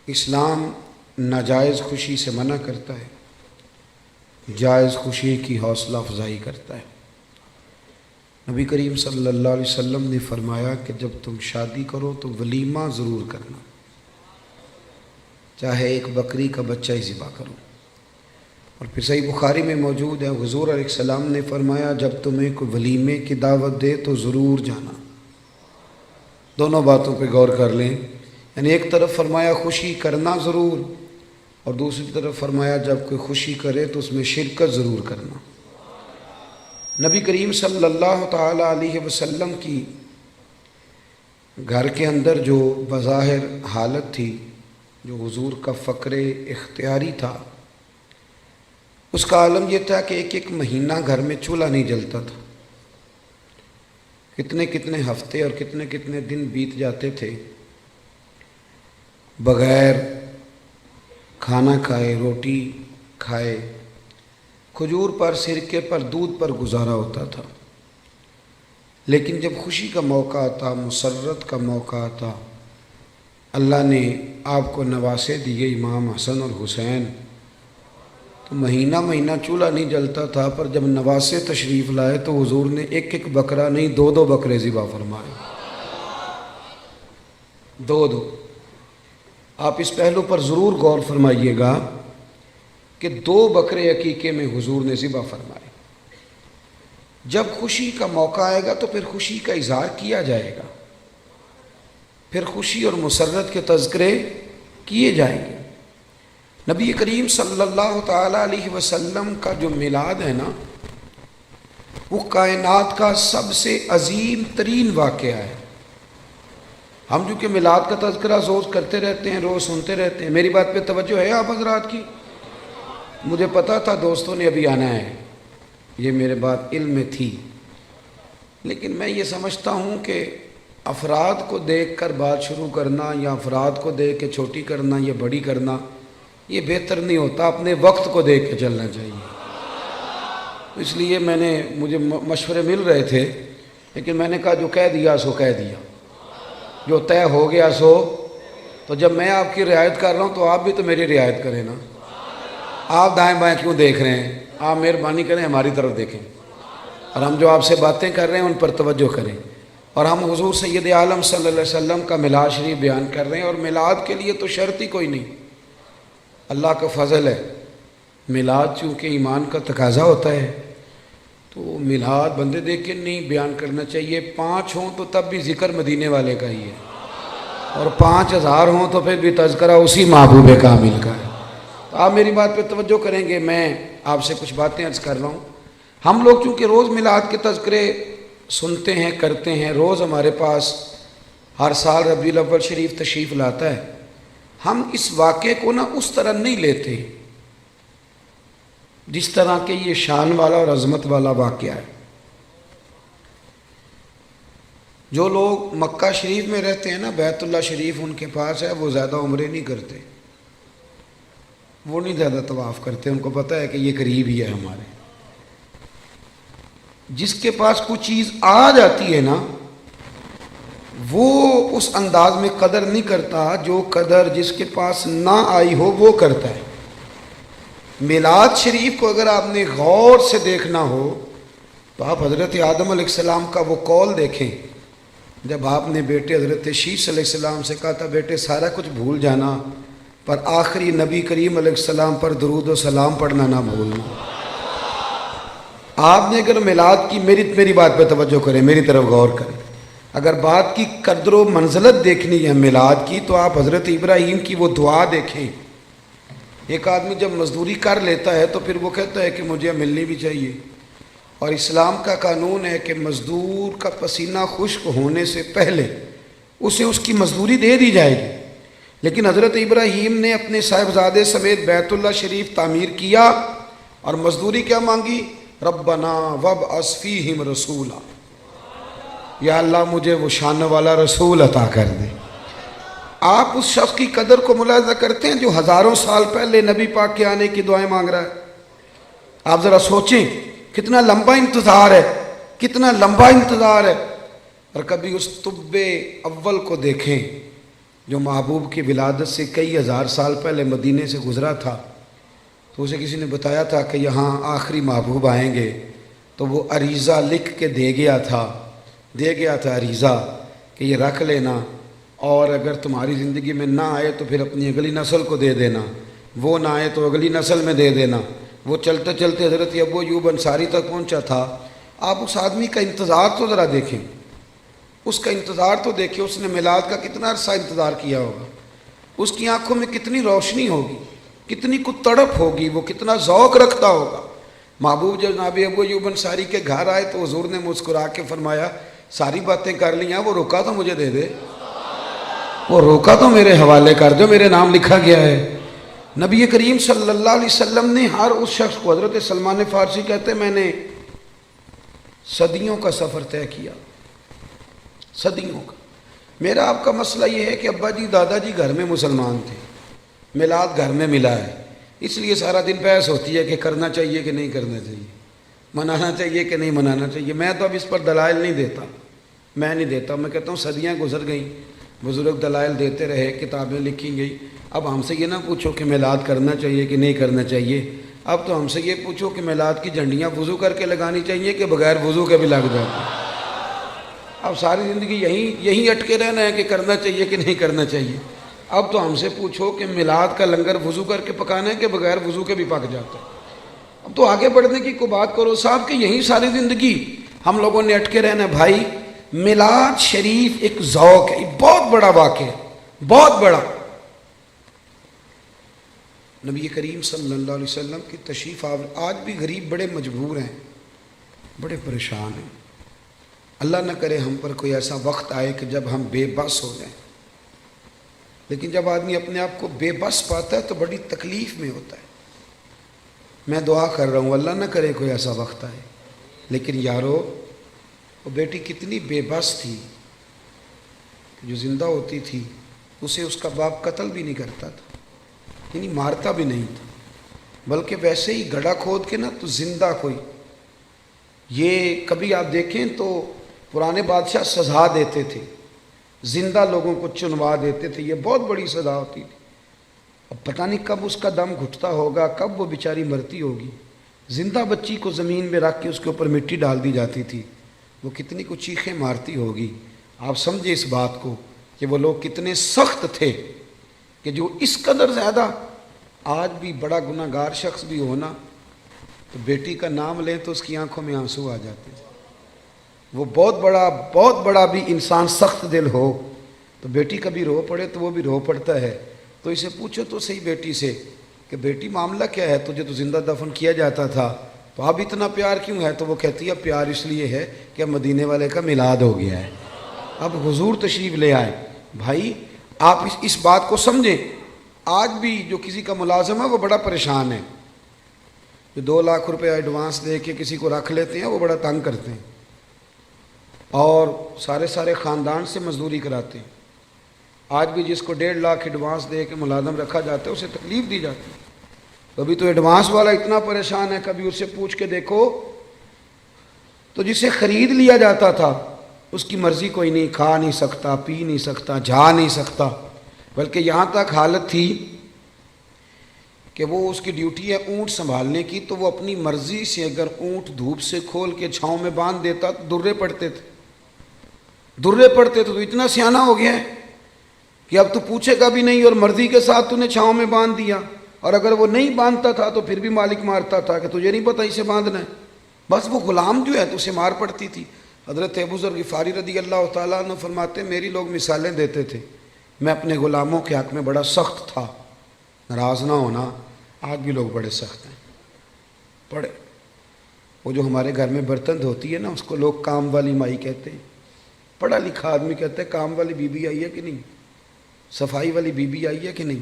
اسلام ناجائز خوشی سے منع کرتا ہے، جائز خوشی کی حوصلہ افزائی کرتا ہے۔ نبی کریم صلی اللہ علیہ وسلم نے فرمایا کہ جب تم شادی کرو تو ولیمہ ضرور کرنا، چاہے ایک بکری کا بچہ ہی ذبح کرو۔ اور پھر صحیح بخاری میں موجود ہے، حضور علیہ السلام نے فرمایا جب تمہیں کوئی ولیمے کی دعوت دے تو ضرور جانا۔ دونوں باتوں پہ غور کر لیں، یعنی ایک طرف فرمایا خوشی کرنا ضرور، اور دوسری طرف فرمایا جب کوئی خوشی کرے تو اس میں شرکت ضرور کرنا۔ نبی کریم صلی اللہ تعالی علیہ وسلم کی گھر کے اندر جو بظاہر حالت تھی، جو حضور کا فقر اختیاری تھا، اس کا عالم یہ تھا کہ ایک ایک مہینہ گھر میں چولہا نہیں جلتا تھا۔ کتنے کتنے ہفتے اور کتنے کتنے دن بیت جاتے تھے بغیر کھانا کھائے، روٹی کھائے، کھجور پر، سرکے پر، دودھ پر گزارا ہوتا تھا۔ لیکن جب خوشی کا موقع آتا، مسرت کا موقع آتا، اللہ نے آپ کو نواسے دیے امام حسن اور حسین، تو مہینہ مہینہ چولہا نہیں جلتا تھا، پر جب نواسے تشریف لائے تو حضور نے ایک ایک بکرا نہیں، دو دو بکرے ذبح فرمائے، دو دو۔ آپ اس پہلو پر ضرور غور فرمائیے گا کہ 2 بکرے عقیقے میں حضور نے ذبح فرمائے۔ جب خوشی کا موقع آئے گا تو پھر خوشی کا اظہار کیا جائے گا، پھر خوشی اور مسرت کے تذکرے کیے جائیں گے۔ نبی کریم صلی اللہ تعالی علیہ وسلم کا جو میلاد ہے نا، وہ کائنات کا سب سے عظیم ترین واقعہ ہے۔ ہم جو کہ میلاد کا تذکرہ روز کرتے رہتے ہیں، روز سنتے رہتے ہیں، میری بات پہ توجہ ہے آپ حضرات کی؟ مجھے پتا تھا دوستوں نے ابھی آنا ہے، یہ میرے بات علم میں تھی، لیکن میں یہ سمجھتا ہوں کہ افراد کو دیکھ کر بات شروع کرنا یا افراد کو دیکھ کے چھوٹی کرنا یا بڑی کرنا یہ بہتر نہیں ہوتا، اپنے وقت کو دیکھ کے چلنا چاہیے۔ اس لیے مجھے مشورے مل رہے تھے، لیکن میں نے کہا جو کہہ دیا سو کہہ دیا، جو طے ہو گیا سو۔ تو جب میں آپ کی رعایت کر رہا ہوں تو آپ بھی تو میری رعایت کریں نا۔ آپ دائیں بائیں کیوں دیکھ رہے ہیں؟ آپ مہربانی کریں ہماری طرف دیکھیں، اور ہم جو آپ سے باتیں کر رہے ہیں ان پر توجہ کریں، اور ہم حضور سید عالم صلی اللہ علیہ وسلم کا میلاد شریف بیان کر رہے ہیں، اور میلاد کے لیے تو شرط ہی کوئی نہیں، اللہ کا فضل ہے۔ میلاد چونکہ ایمان کا تقاضا ہوتا ہے تو میلاد بندے دیکھ کے نہیں بیان کرنا چاہیے۔ 5 ہوں تو تب بھی ذکر مدینے والے کا ہی ہے، اور 5000 ہوں تو پھر بھی تذکرہ اسی محبوب کامل کا ہے۔ تو آپ میری بات پہ توجہ کریں گے، میں آپ سے کچھ باتیں عرض کر رہا ہوں۔ ہم لوگ چونکہ روز میلاد کے تذکرے سنتے ہیں، کرتے ہیں، روز ہمارے پاس ہر سال ربیع الاول شریف تشریف لاتا ہے، ہم اس واقعے کو اس طرح نہیں لیتے جس طرح کہ یہ شان والا اور عظمت والا واقعہ ہے۔ جو لوگ مکہ شریف میں رہتے ہیں نا، بیت اللہ شریف ان کے پاس ہے، وہ زیادہ عمرے نہیں کرتے، وہ نہیں زیادہ طواف کرتے، ان کو پتہ ہے کہ یہ قریب ہی ہے ہمارے۔ جس کے پاس کوئی چیز آ جاتی ہے نا، وہ اس انداز میں قدر نہیں کرتا جو قدر جس کے پاس نہ آئی ہو وہ کرتا ہے۔ میلاد شریف کو اگر آپ نے غور سے دیکھنا ہو تو آپ حضرت آدم علیہ السلام کا وہ قول دیکھیں، جب آپ نے بیٹے حضرت شیش علیہ السلام سے کہا تھا بیٹے سارا کچھ بھول جانا، پر آخری نبی کریم علیہ السلام پر درود و سلام پڑھنا نہ بھولنا۔ آپ نے اگر میلاد کی، میری بات پہ توجہ کریں، میری طرف غور کریں، اگر بات کی قدر و منزلت دیکھنی ہے میلاد کی تو آپ حضرت ابراہیم کی وہ دعا دیکھیں۔ ایک آدمی جب مزدوری کر لیتا ہے تو پھر وہ کہتا ہے کہ مجھے ملنی بھی چاہیے، اور اسلام کا قانون ہے کہ مزدور کا پسینہ خشک ہونے سے پہلے اسے اس کی مزدوری دے دی جائے گی۔ لیکن حضرت ابراہیم نے اپنے صاحبزادے سمیت بیت اللہ شریف تعمیر کیا، اور مزدوری کیا مانگی؟ ربنا وابعث فیہم رسولا، یا اللہ مجھے وہ شان والا رسول عطا کر دے۔ آپ اس شخص کی قدر کو ملاحظہ کرتے ہیں جو ہزاروں سال پہلے نبی پاک کے آنے کی دعائیں مانگ رہا ہے؟ آپ ذرا سوچیں کتنا لمبا انتظار ہے، کتنا لمبا انتظار ہے۔ اور کبھی اس طب اول کو دیکھیں جو محبوب کی ولادت سے کئی ہزار سال پہلے مدینے سے گزرا تھا، تو اسے کسی نے بتایا تھا کہ یہاں آخری محبوب آئیں گے، تو وہ عریضہ لکھ کے دے گیا تھا عریضہ کہ یہ رکھ لینا، اور اگر تمہاری زندگی میں نہ آئے تو پھر اپنی اگلی نسل کو دے دینا، وہ نہ آئے تو اگلی نسل میں دے دینا۔ وہ چلتے چلتے حضرت ابو ایوب انصاری تک پہنچا تھا۔ آپ اس آدمی کا انتظار تو ذرا دیکھیں، اس کا انتظار تو دیکھیں، اس نے میلاد کا کتنا عرصہ انتظار کیا ہوگا، اس کی آنکھوں میں کتنی روشنی ہوگی، کتنی کو تڑپ ہوگی، وہ کتنا ذوق رکھتا ہوگا۔ محبوب جب جناب ابو ایوب انصاری کے گھر آئے تو حضور نے مسکرا کے فرمایا ساری باتیں کر لی ہیں، وہ روکا تو مجھے دے دے، وہ روکا تو میرے حوالے کر دو، میرے نام لکھا گیا ہے۔ نبی کریم صلی اللہ علیہ وسلم نے ہر اس شخص کو، حضرت سلمان فارسی کہتے ہیں میں نے صدیوں کا سفر طے کیا، صدیوں کا۔ میرا آپ کا مسئلہ یہ ہے کہ ابا جی دادا جی گھر میں مسلمان تھے، میلاد گھر میں ملا ہے، اس لیے سارا دن بحث ہوتی ہے کہ کرنا چاہیے کہ نہیں کرنا چاہیے، منانا چاہیے کہ نہیں منانا چاہیے۔ میں تو اب اس پر دلائل نہیں دیتا، میں کہتا ہوں صدیاں گزر گئیں، بزرگ دلائل دیتے رہے، کتابیں لکھی گئی، اب ہم سے یہ نہ پوچھو کہ میلاد کرنا چاہیے کہ نہیں کرنا چاہیے، اب تو ہم سے یہ پوچھو کہ میلاد کی جھنڈیاں وضو کر کے لگانی چاہیے کہ بغیر وضو کے بھی لگ جاتی ہیں۔ اب ساری زندگی یہیں اٹکے رہنا ہے کہ کرنا چاہیے کہ نہیں کرنا چاہیے۔ اب تو ہم سے پوچھو کہ میلاد کا لنگر وضو کر کے پکانا ہے کہ بغیر وضو کے بھی پک جاتا ہے۔ اب تو آگے بڑھنے کی کوئی بات کرو صاحب کہ یہیں ساری زندگی ہم لوگوں نے اٹکے رہنا ہے۔ بھائی میلاد شریف ایک ذوق ہے، بہت بڑا واقعہ ہے، بہت بڑا۔ نبی کریم صلی اللہ علیہ وسلم کی تشریف آور، آج بھی غریب بڑے مجبور ہیں، بڑے پریشان ہیں۔ اللہ نہ کرے ہم پر کوئی ایسا وقت آئے کہ جب ہم بے بس ہو جائیں، لیکن جب آدمی اپنے آپ کو بے بس پاتا ہے تو بڑی تکلیف میں ہوتا ہے۔ میں دعا کر رہا ہوں اللہ نہ کرے کوئی ایسا وقت آئے، لیکن یارو وہ بیٹی کتنی بے بس تھی کہ جو زندہ ہوتی تھی اسے اس کا باپ قتل بھی نہیں کرتا تھا، یعنی مارتا بھی نہیں تھا، بلکہ ویسے ہی گڑھا کھود کے نا تو زندہ کوئی، یہ کبھی آپ دیکھیں تو پرانے بادشاہ سزا دیتے تھے، زندہ لوگوں کو چنوا دیتے تھے، یہ بہت بڑی سزا ہوتی تھی۔ اب پتہ نہیں کب اس کا دم گھٹتا ہوگا، کب وہ بیچاری مرتی ہوگی۔ زندہ بچی کو زمین میں رکھ کے اس کے اوپر مٹی ڈال دی جاتی تھی، وہ کتنی کو چیخیں مارتی ہوگی۔ آپ سمجھے اس بات کو کہ وہ لوگ کتنے سخت تھے کہ جو اس قدر زیادہ، آج بھی بڑا گناہ گار شخص بھی ہونا تو بیٹی کا نام لیں تو اس کی آنکھوں میں آنسو آ جاتے ہیں۔ وہ بہت بڑا بھی انسان سخت دل ہو تو بیٹی کبھی رو پڑے تو وہ بھی رو پڑتا ہے۔ تو اسے پوچھو تو صحیح بیٹی سے کہ بیٹی معاملہ کیا ہے، تجھے تو زندہ دفن کیا جاتا تھا تو اب اتنا پیار کیوں ہے؟ تو وہ کہتی ہے پیار اس لیے ہے کہ اب مدینے والے کا میلاد ہو گیا ہے، اب حضور تشریف لے آئے۔ بھائی آپ اس بات کو سمجھیں، آج بھی جو کسی کا ملازم ہے وہ بڑا پریشان ہے، جو 2 لاکھ روپے ایڈوانس دے کے کسی کو رکھ لیتے ہیں وہ بڑا تنگ کرتے ہیں، اور سارے خاندان سے مزدوری کراتے ہیں۔ آج بھی جس کو 1.5 لاکھ ایڈوانس دے کے ملازم رکھا جاتا ہے اسے تکلیف دی جاتی ہے۔ کبھی تو ایڈوانس والا اتنا پریشان ہے، کبھی اس سے پوچھ کے دیکھو تو جسے خرید لیا جاتا تھا اس کی مرضی کوئی نہیں، کھا نہیں سکتا، پی نہیں سکتا، جا نہیں سکتا، بلکہ یہاں تک حالت تھی کہ وہ اس کی ڈیوٹی ہے اونٹ سنبھالنے کی، تو وہ اپنی مرضی سے اگر اونٹ دھوپ سے کھول کے چھاؤں میں باندھ دیتا تو درے پڑتے تھے تو اتنا سیانہ ہو گیا ہے کہ اب تو پوچھے گا بھی نہیں، اور مرضی کے ساتھ تو نے چھاؤں میں باندھ دیا، اور اگر وہ نہیں باندھتا تھا تو پھر بھی مالک مارتا تھا کہ تجھے نہیں پتہ اسے باندھنا ہے، بس وہ غلام جو ہے تو اسے مار پڑتی تھی۔ حضرت ابو ذر غفاری رضی اللہ تعالیٰ عنہ فرماتے ہیں میری لوگ مثالیں دیتے تھے، میں اپنے غلاموں کے حق میں بڑا سخت تھا، ناراض نہ ہونا، آج بھی لوگ بڑے سخت ہیں۔ وہ جو ہمارے گھر میں برتن دھوتی ہے نا اس کو لوگ کام والی مائی کہتے ہیں، پڑھا لکھا آدمی کہتے ہیں کام والی بی بی آئی ہے کہ نہیں، صفائی والی بی بی آئی ہے کہ نہیں،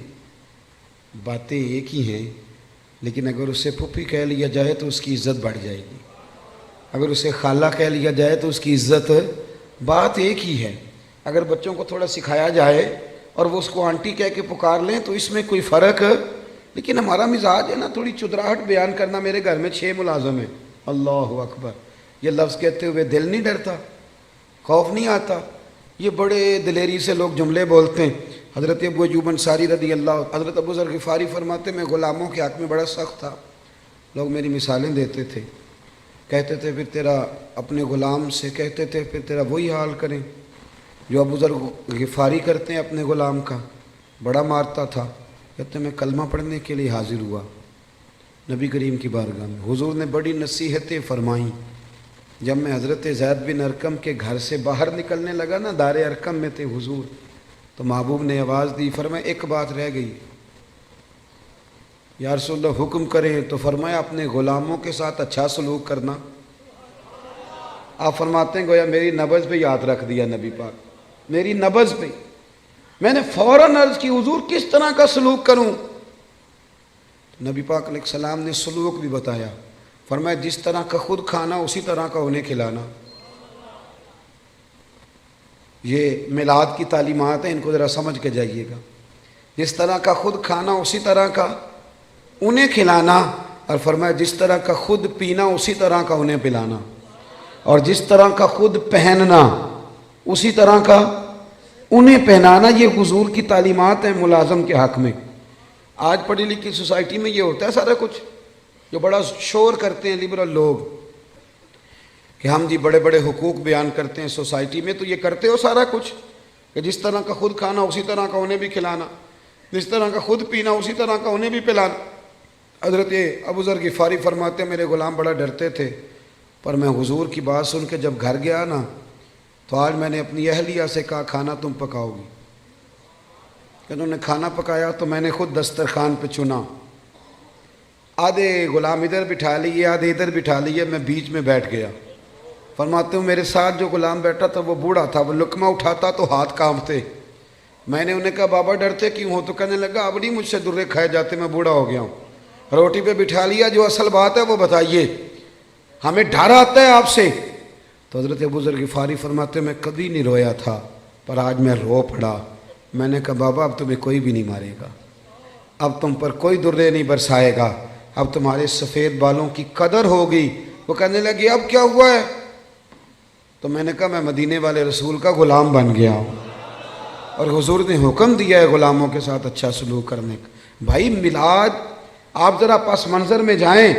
باتیں ایک ہی ہیں، لیکن اگر اسے پھپھی کہہ لیا جائے تو اس کی عزت بڑھ جائے گی، اگر اسے خالہ کہہ لیا جائے تو اس کی عزت، بات ایک ہی ہے۔ اگر بچوں کو تھوڑا سکھایا جائے اور وہ اس کو آنٹی کہہ کے پکار لیں تو اس میں کوئی فرق، لیکن ہمارا مزاج ہے نا تھوڑی چدراہٹ بیان کرنا۔ میرے گھر میں 6 ملازم ہیں، اللہ اکبر، یہ لفظ کہتے ہوئے دل نہیں ڈرتا، خوف نہیں آتا، یہ بڑے دلیری سے لوگ جملے بولتے ہیں۔ حضرت ابو ایوب انصاری رضی اللہ، حضرت ابو ذر غفاری فرماتے میں غلاموں کے حق میں بڑا سخت تھا، لوگ میری مثالیں دیتے تھے، کہتے تھے پھر تیرا اپنے غلام سے کہتے تھے پھر تیرا وہی حال کریں جو ابو ذر غفاری کرتے ہیں اپنے غلام کا، بڑا مارتا تھا۔ کہتے میں کلمہ پڑھنے کے لیے حاضر ہوا نبی کریم کی بارگاہ میں، حضور نے بڑی نصیحتیں فرمائیں۔ جب میں حضرت زید بن ارقم کے گھر سے باہر نکلنے لگا نا، دار ارقم میں تھے حضور، تو محبوب نے آواز دی، فرمایا ایک بات رہ گئی، یا رسول اللہ حکم کریں، تو فرمایا اپنے غلاموں کے ساتھ اچھا سلوک کرنا۔ آپ فرماتے ہیں گویا میری نبض پہ یاد رکھ دیا نبی پاک، میری نبض پہ۔ میں نے فوراً عرض کی حضور کس طرح کا سلوک کروں؟ نبی پاک علیہ السلام نے سلوک بھی بتایا، فرمایا جس طرح کا خود کھانا اسی طرح کا انہیں کھلانا۔ یہ میلاد کی تعلیمات ہیں، ان کو ذرا سمجھ کے جائیے گا۔ جس طرح کا خود کھانا اسی طرح کا انہیں کھلانا، اور فرمایا جس طرح کا خود پینا اسی طرح کا انہیں پلانا، اور جس طرح کا خود پہننا اسی طرح کا انہیں پہنانا۔ یہ حضور کی تعلیمات ہیں ملازم کے حق میں۔ آج پڑھی لکھی سوسائٹی میں یہ ہوتا ہے سارا کچھ، جو بڑا شور کرتے ہیں لبرل لوگ کہ ہم جی بڑے بڑے حقوق بیان کرتے ہیں سوسائٹی میں، تو یہ کرتے ہو سارا کچھ کہ جس طرح کا خود کھانا اسی طرح کا انہیں بھی کھلانا، جس طرح کا خود پینا اسی طرح کا انہیں بھی پلانا۔ حضرت ابو ذر غفاری فرماتے ہیں میرے غلام بڑا ڈرتے تھے، پر میں حضور کی بات سن کے جب گھر گیا نا، تو آج میں نے اپنی اہلیہ سے کہا کھانا تم پکاؤ گی، کہ انہوں نے کھانا پکایا تو میں نے خود دسترخوان پہ چنا، آدھے غلام ادھر بٹھا لیے آدھے ادھر بٹھا لیے، میں بیچ میں بیٹھ گیا۔ فرماتے ہوں میرے ساتھ جو غلام بیٹھا تھا وہ بوڑھا تھا، وہ لقمہ اٹھاتا تو ہاتھ کانپتے۔ میں نے انہیں کہا بابا ڈرتے کیوں ہو؟ تو کہنے لگا اب نہیں مجھ سے درے کھائے جاتے، میں بوڑھا ہو گیا ہوں۔ روٹی پہ بٹھا لیا، جو اصل بات ہے وہ بتائیے، ہمیں ڈر آتا ہے آپ سے۔ تو حضرت ابو ذر غفاری فرماتے میں کبھی نہیں رویا تھا، پر آج میں رو پڑا۔ میں نے کہا بابا اب تمہیں کوئی بھی نہیں مارے گا، اب تم پر کوئی درے نہیں برسائے گا، اب تمہارے سفید بالوں کی قدر ہوگی۔ وہ کہنے لگے اب کیا ہوا ہے؟ تو میں نے کہا میں مدینے والے رسول کا غلام بن گیا ہوں، اور حضور نے حکم دیا ہے غلاموں کے ساتھ اچھا سلوک کرنے کا۔ بھائی میلاد، آپ ذرا پس منظر میں جائیں،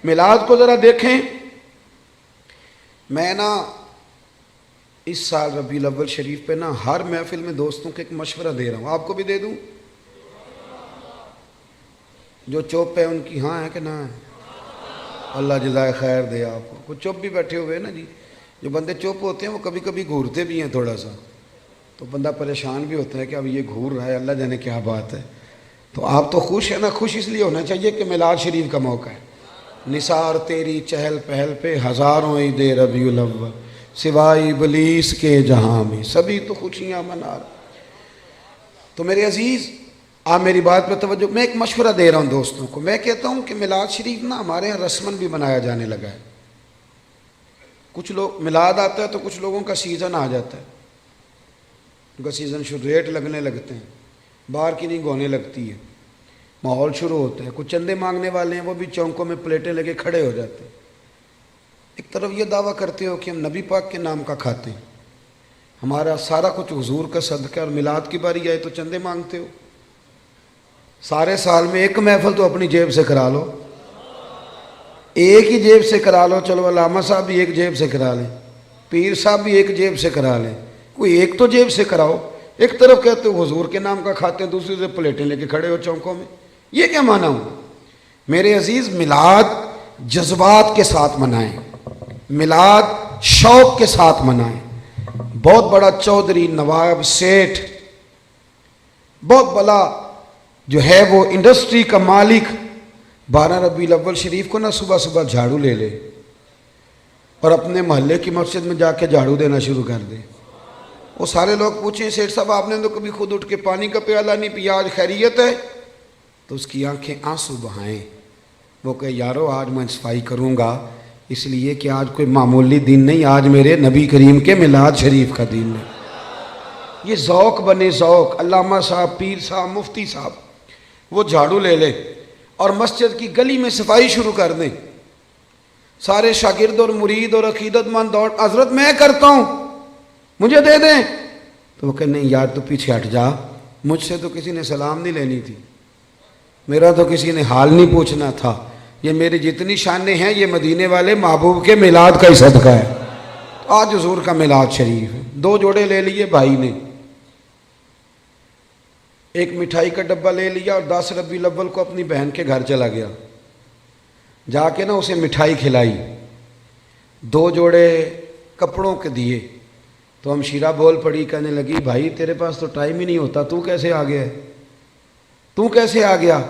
میلاد کو ذرا دیکھیں۔ میں نا اس سال ربیع الاول شریف پہ نا ہر محفل میں دوستوں کو ایک مشورہ دے رہا ہوں، آپ کو بھی دے دوں؟ جو چپ ہے ان کی ہاں ہے کہ نہ ہے؟ اللہ جزائے خیر دے آپ کو۔ کچھ چپ بھی بیٹھے ہوئے نا جی، جو بندے چپ ہوتے ہیں وہ کبھی کبھی گھورتے بھی ہیں تھوڑا سا، تو بندہ پریشان بھی ہوتا ہے کہ اب یہ گھور رہا ہے، اللہ جانے کیا بات ہے۔ تو آپ تو خوش ہیں نا، خوش اس لیے ہونا چاہیے کہ میلاد شریف کا موقع ہے۔ نثار تیری چہل پہل پہ ہزاروں عید ربیع الاول، سوائے ابلیس کے جہاں میں سبھی تو خوشیاں منا رہے۔ تو میرے عزیز آپ میری بات پہ توجہ، میں ایک مشورہ دے رہا ہوں دوستوں کو۔ میں کہتا ہوں کہ میلاد شریف نا ہمارے یہاں رسماً بھی منایا جانے لگا ہے۔ کچھ لوگ میلاد آتا ہے تو کچھ لوگوں کا سیزن آ جاتا ہے، ان کا سیزن شروع، ریٹ لگنے لگتے ہیں، باہر کی نہیں گونے لگتی ہے، ماحول شروع ہوتا ہے۔ کچھ چندے مانگنے والے ہیں وہ بھی چونکوں میں پلیٹیں لگے کھڑے ہو جاتے ہیں۔ ایک طرف یہ دعویٰ کرتے ہو کہ ہم نبی پاک کے نام کا کھاتے ہیں، ہمارا سارا کچھ حضور کا صدقہ، اور میلاد کی باری آئے تو چندے مانگتے ہو۔ سارے سال میں ایک محفل تو اپنی جیب سے کرا لو، ایک ہی جیب سے کرا لو، چلو علامہ صاحب بھی ایک جیب سے کرا لیں، پیر صاحب بھی ایک جیب سے کرا لیں، کوئی ایک تو جیب سے کراؤ۔ ایک طرف کہتے ہو حضور کے نام کا کھاتے ہیں، دوسری طرف پلیٹیں لے کے کھڑے ہو چونکوں میں، یہ کیا معنی ہوں؟ میرے عزیز میلاد جذبات کے ساتھ منائیں، میلاد شوق کے ساتھ منائیں۔ بہت بڑا چودھری، نواب، سیٹھ، بہت بڑا جو ہے وہ انڈسٹری کا مالک 12 ربیع الاول شریف کو نا صبح صبح جھاڑو لے لے اور اپنے محلے کی مسجد میں جا کے جھاڑو دینا شروع کر دے۔ وہ سارے لوگ پوچھیں سیٹھ صاحب آپ نے تو کبھی خود اٹھ کے پانی کا پیالہ نہیں پیا، آج خیریت ہے؟ تو اس کی آنکھیں آنسو بہائیں، وہ کہے یارو آج میں صفائی کروں گا، اس لیے کہ آج کوئی معمولی دن نہیں، آج میرے نبی کریم کے میلاد شریف کا دن ہے۔ یہ ذوق بنے، ذوق۔ علامہ صاحب، پیر صاحب، مفتی صاحب وہ جھاڑو لے لے اور مسجد کی گلی میں صفائی شروع کر دیں، سارے شاگرد اور مرید اور عقیدت مند دوڑ، حضرت میں کرتا ہوں مجھے دے دیں۔ تو وہ کہ نہیں یار تو پیچھے ہٹ جا، مجھ سے تو کسی نے سلام نہیں لینی تھی، میرا تو کسی نے حال نہیں پوچھنا تھا، یہ میری جتنی شانیں ہیں یہ مدینے والے محبوب کے میلاد کا ہی صدقہ ہے۔ آج حضور کا میلاد شریف ہے، 2 جوڑے لے لیے بھائی نے، ایک مٹھائی کا ڈبہ لے لیا اور 10 ربیع الاول کو اپنی بہن کے گھر چلا گیا، جا کے نا اسے مٹھائی کھلائی، 2 جوڑے کپڑوں کے دیے، تو ہمشیرہ بول پڑی، کہنے لگی بھائی تیرے پاس تو ٹائم ہی نہیں ہوتا، تو کیسے آ گیا ہے؟ تو کیسے آ گیا؟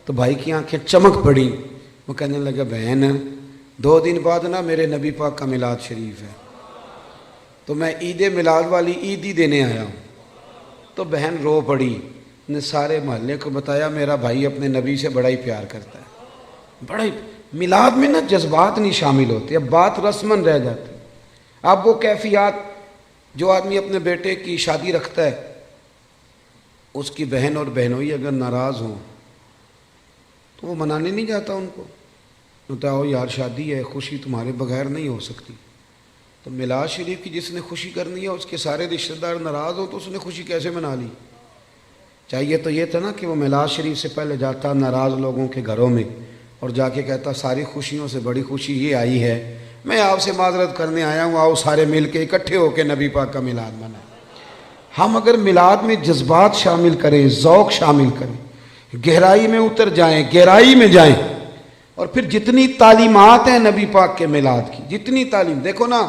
تو بھائی کی آنکھیں چمک پڑی، وہ کہنے لگا بہن 2 دن بعد نا میرے نبی پاک کا میلاد شریف ہے، تو میں عید میلاد والی عید ہی دینے آیا ہوں۔ تو بہن رو پڑی، نے سارے محلے کو بتایا میرا بھائی اپنے نبی سے بڑا ہی پیار کرتا ہے، بڑا ہی۔ میلاد میں نا جذبات نہیں شامل ہوتے، اب بات رسمن رہ جاتی۔ اب وہ کیفیات جو آدمی اپنے بیٹے کی شادی رکھتا ہے، اس کی بہن اور بہنوئی اگر ناراض ہوں تو وہ منانے نہیں جاتا ان کو، بتاؤ یار شادی ہے، خوشی تمہارے بغیر نہیں ہو سکتی۔ تو میلاد شریف کی جس نے خوشی کرنی ہے اس کے سارے رشتہ دار ناراض ہوں تو اس نے خوشی کیسے منا لی؟ چاہیے تو یہ تھا نا کہ وہ میلاد شریف سے پہلے جاتا ناراض لوگوں کے گھروں میں اور جا کے کہتا ساری خوشیوں سے بڑی خوشی یہ آئی ہے، میں آپ سے معذرت کرنے آیا ہوں، آؤ سارے مل کے اکٹھے ہو کے نبی پاک کا میلاد منائیں۔ ہم اگر میلاد میں جذبات شامل کریں، ذوق شامل کریں، گہرائی میں اتر جائیں، گہرائی میں جائیں، اور پھر جتنی تعلیمات ہیں نبی پاک کے میلاد کی، جتنی تعلیم، دیکھو نا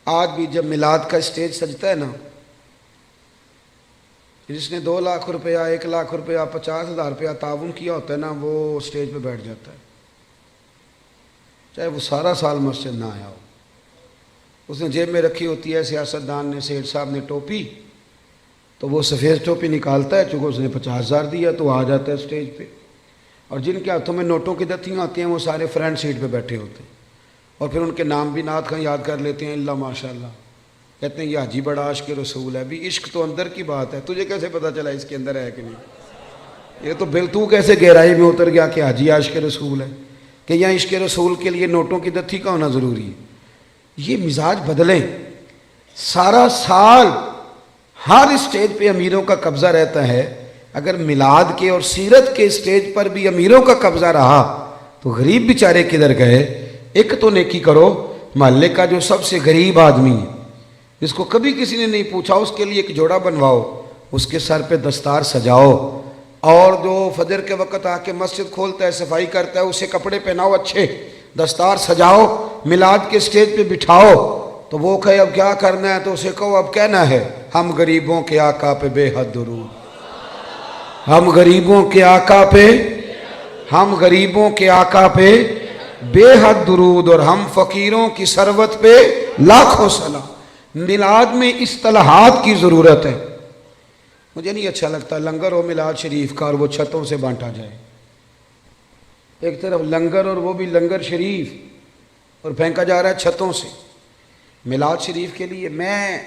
آج بھی جب میلاد کا اسٹیج سجتا ہے نا، جس نے 2 لاکھ روپیہ، 1 لاکھ روپیہ، 50,000 روپیہ تعاون کیا ہوتا ہے نا، وہ اسٹیج پہ بیٹھ جاتا ہے، چاہے وہ سارا سال مسجد نہ آیا ہو، اس نے جیب میں رکھی ہوتی ہے سیاستدان نے، سیٹھ صاحب نے ٹوپی، تو وہ سفید ٹوپی نکالتا ہے، چونکہ اس نے 50,000 دیا تو آ جاتا ہے اسٹیج پہ، اور جن کے ہاتھوں میں نوٹوں کی دتیاں آتی ہیں وہ سارے فرنٹ سیٹ پہ بیٹھے ہوتے ہیں، اور پھر ان کے نام بھی نعت خواں یاد کر لیتے ہیں، اللہ ماشاء اللہ، کہتے ہیں یہ حاجی بڑا عاشق رسول ہے۔ بھی عشق تو اندر کی بات ہے، تجھے کیسے پتہ چلا اس کے اندر ہے کہ نہیں؟ یہ تو تو کیسے گہرائی میں اتر گیا کہ حاجی عاشق رسول ہے، کہ یہاں عشق رسول کے لیے نوٹوں کی دتی کا ہونا ضروری ہے؟ یہ مزاج بدلیں۔ سارا سال ہر اسٹیج پہ امیروں کا قبضہ رہتا ہے، اگر میلاد کے اور سیرت کے اسٹیج پر بھی امیروں کا قبضہ رہا تو غریب بیچارے کدھر گئے؟ ایک تو نیکی کرو، محلے کا جو سب سے غریب آدمی ہے جس کو کبھی کسی نے نہیں پوچھا اس کے لیے ایک جوڑا بنواؤ، اس کے سر پہ دستار سجاؤ، اور جو فجر کے وقت آ کے مسجد کھولتا ہے صفائی کرتا ہے اسے کپڑے پہناؤ، اچھے دستار سجاؤ، میلاد کے اسٹیج پہ بٹھاؤ، تو وہ کہے اب کیا کرنا ہے تو اسے کہو اب کہنا ہے ہم غریبوں کے آقا پہ بے حد درود، ہم غریبوں کے آقا پہ، ہم غریبوں کے آقا پہ بے حد درود، اور ہم فقیروں کی ثروت پہ لاکھوں سلام۔ میلاد میں اصطلاحات کی ضرورت ہے۔ مجھے نہیں اچھا لگتا لنگر ہو میلاد شریف کا اور وہ چھتوں سے بانٹا جائے، ایک طرف لنگر اور وہ بھی لنگر شریف، اور پھینکا جا رہا ہے چھتوں سے۔ میلاد شریف کے لیے میں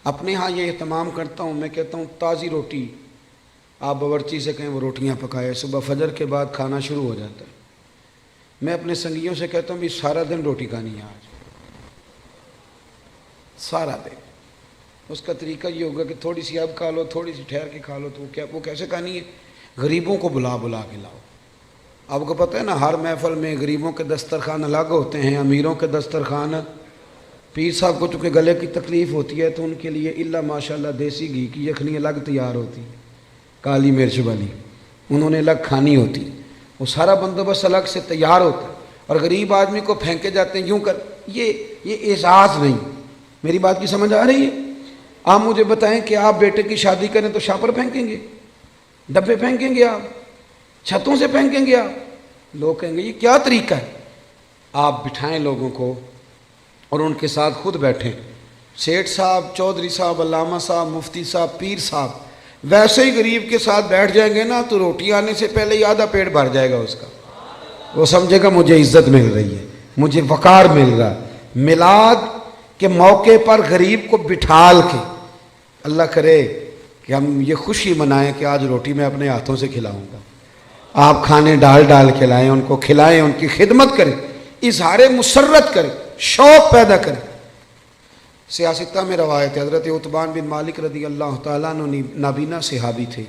اپنے ہاں یہ اہتمام کرتا ہوں، میں کہتا ہوں تازی روٹی آپ باورچی سے کہیں وہ روٹیاں پکائے، صبح فجر کے بعد کھانا شروع ہو جاتا ہے۔ میں اپنے سنگیوں سے کہتا ہوں بھی سارا دن روٹی کھانی ہے آج، سارا دن۔ اس کا طریقہ یہ ہوگا کہ تھوڑی سی اب کھا لو، تھوڑی سی ٹھہر کے کھا لو، تو وہ کیسے کھانی ہے؟ غریبوں کو بلا بلا کے لاؤ۔ آپ کو پتہ ہے نا ہر محفل میں غریبوں کے دسترخوان الگ ہوتے ہیں، امیروں کے دسترخوان۔ پیر صاحب کو چونکہ گلے کی تکلیف ہوتی ہے تو ان کے لیے اللہ ماشاءاللہ دیسی گھی کی یخنی الگ تیار ہوتی، کالی مرچ والی، انہوں نے الگ کھانی ہوتی، وہ سارا بندوبست الگ سے تیار ہوتا ہے، اور غریب آدمی کو پھینکے جاتے ہیں یوں کر۔ یہ اعزاز نہیں۔ میری بات کی سمجھ آ رہی ہے؟ آپ مجھے بتائیں کہ آپ بیٹے کی شادی کریں تو شاپر پھینکیں گے، ڈبے پھینکیں گے، آپ چھتوں سے پھینکیں گے؟ آپ لوگ کہیں گے یہ کیا طریقہ ہے؟ آپ بٹھائیں لوگوں کو اور ان کے ساتھ خود بیٹھیں، سیٹھ صاحب، چودھری صاحب، علامہ صاحب، مفتی صاحب، پیر صاحب ویسے ہی غریب کے ساتھ بیٹھ جائیں گے نا تو روٹی آنے سے پہلے ہی آدھا پیٹ بھر جائے گا اس کا، وہ سمجھے گا مجھے عزت مل رہی ہے، مجھے وقار مل رہا ہے۔ میلاد کے موقع پر غریب کو بٹھال کے، اللہ کرے کہ ہم یہ خوشی منائیں کہ آج روٹی میں اپنے ہاتھوں سے کھلاؤں گا، آپ کھانے ڈال ڈال کھلائیں، ان کو کھلائیں، ان کی خدمت کریں، اظہار مسرت کریں، شوق پیدا کریں۔ سیاستہ میں روایت ہے، حضرت عتبان بن مالک رضی اللہ تعالیٰ عنہ نابینا صحابی تھے،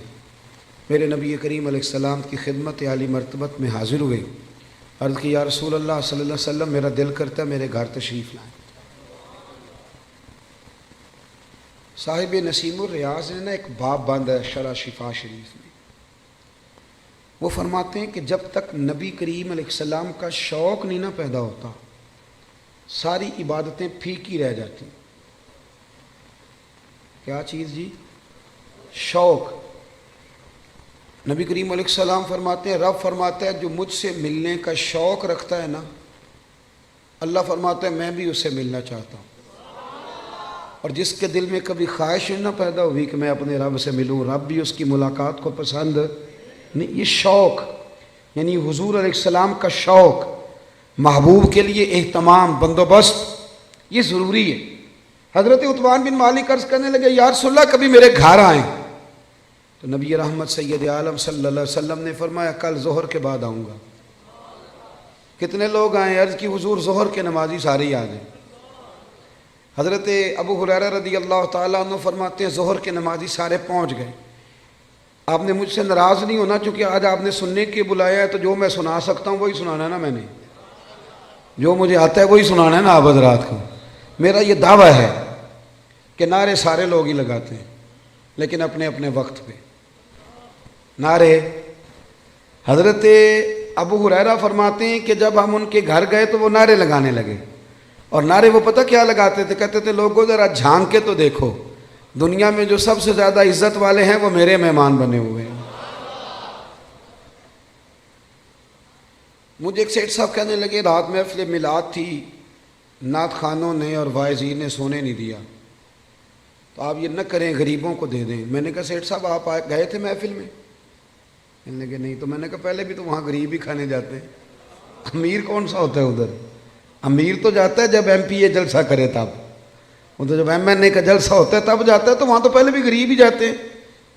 میرے نبی کریم علیہ السلام کی خدمت عالی مرتبت میں حاضر ہوئے، عرض کی یا رسول اللہ صلی اللہ علیہ وسلم میرا دل کرتا ہے میرے گھر تشریف لائیں۔ صاحب نسیم الریاض نے ایک باب باندھا ہے شرح شفا شریف میں، وہ فرماتے ہیں کہ جب تک نبی کریم علیہ السلام کا شوق نہیں نہ پیدا ہوتا ساری عبادتیں پھیکی رہ جاتی۔ کیا چیز جی؟ شوق۔ نبی کریم علیہ السلام فرماتے ہیں، رب فرماتا ہے جو مجھ سے ملنے کا شوق رکھتا ہے نا، اللہ فرماتا ہے میں بھی اس سے ملنا چاہتا ہوں، اور جس کے دل میں کبھی خواہش نہ پیدا ہوئی کہ میں اپنے رب سے ملوں، رب بھی اس کی ملاقات کو پسند نہیں۔ یہ شوق یعنی حضور علیہ السلام کا شوق، محبوب کے لیے اہتمام، بندوبست، یہ ضروری ہے۔ حضرت عتبان بن مالک عرض کرنے لگے یا رسول اللہ کبھی میرے گھر آئیں، تو نبی رحمت سید عالم صلی اللہ علیہ وسلم نے فرمایا کل ظہر کے بعد آؤں گا۔ کتنے لوگ آئیں؟ عرض کی حضور ظہر کے نمازی سارے ہی آ گئے۔ حضرت ابو ہریرہ رضی اللہ تعالیٰ عنہ فرماتے ہیں ظہر کے نمازی سارے پہنچ گئے۔ آپ نے مجھ سے ناراض نہیں ہونا چونکہ آج آپ نے سننے کے بلایا ہے، تو جو میں سنا سکتا ہوں وہی سنانا ہے نا، میں نے جو مجھے آتا ہے وہی سنانا ہے نا آپ حضرات کو۔ میرا یہ دعویٰ ہے کہ نعرے سارے لوگ ہی لگاتے ہیں لیکن اپنے اپنے وقت پہ نعرے۔ حضرت ابو ہریرہ فرماتے ہیں کہ جب ہم ان کے گھر گئے تو وہ نعرے لگانے لگے، اور نعرے وہ پتہ کیا لگاتے تھے؟ کہتے تھے لوگوں ذرا جھانک کے تو دیکھو، دنیا میں جو سب سے زیادہ عزت والے ہیں وہ میرے مہمان بنے ہوئے ہیں۔ مجھے ایک سیٹ صاحب کہنے لگے رات محفل میلاد تھی، نعت خانوں نے اور واعظین نے سونے نہیں دیا، تو آپ یہ نہ کریں غریبوں کو دے دیں۔ میں نے کہا سیٹ صاحب آپ گئے تھے محفل میں؟ کہنے لگے نہیں۔ تو میں نے کہا پہلے بھی تو وہاں غریب ہی کھانے جاتے ہیں، امیر کون سا ہوتا ہے ادھر؟ امیر تو جاتا ہے جب ایم پی اے جلسہ کرے تب، وہ تو جب ایم این اے کا جلسہ ہوتا ہے تب جاتا ہے، تو وہاں تو پہلے بھی غریب ہی جاتے ہیں۔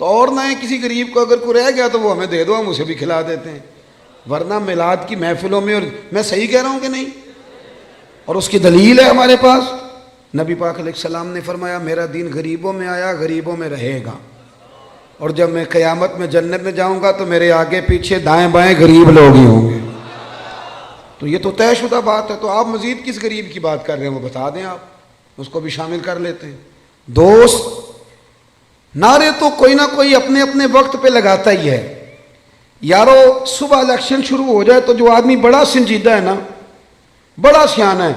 تو اور نہ کسی غریب کو اگر کوئی رہ گیا تو وہ ہمیں دے دو، ہم اسے بھی کھلا دیتے ہیں، ورنہ میلاد کی محفلوں میں، اور میں صحیح کہہ رہا ہوں کہ نہیں؟ اور اس کی دلیل ہے ہمارے پاس، نبی پاک علیہ السلام نے فرمایا میرا دین غریبوں میں آیا غریبوں میں رہے گا، اور جب میں قیامت میں جنت میں جاؤں گا تو میرے آگے پیچھے دائیں بائیں غریب لوگ ہی ہوں گے۔ تو یہ تو طے شدہ بات ہے، تو آپ مزید کس غریب کی بات کر رہے ہیں وہ بتا دیں، آپ اس کو بھی شامل کر لیتے ہیں۔ دوست، نعرے تو کوئی نہ کوئی اپنے اپنے وقت پہ لگاتا ہی ہے۔ یارو صبح الیکشن شروع ہو جائے تو جو آدمی بڑا سنجیدہ ہے نا، بڑا سیانہ ہے،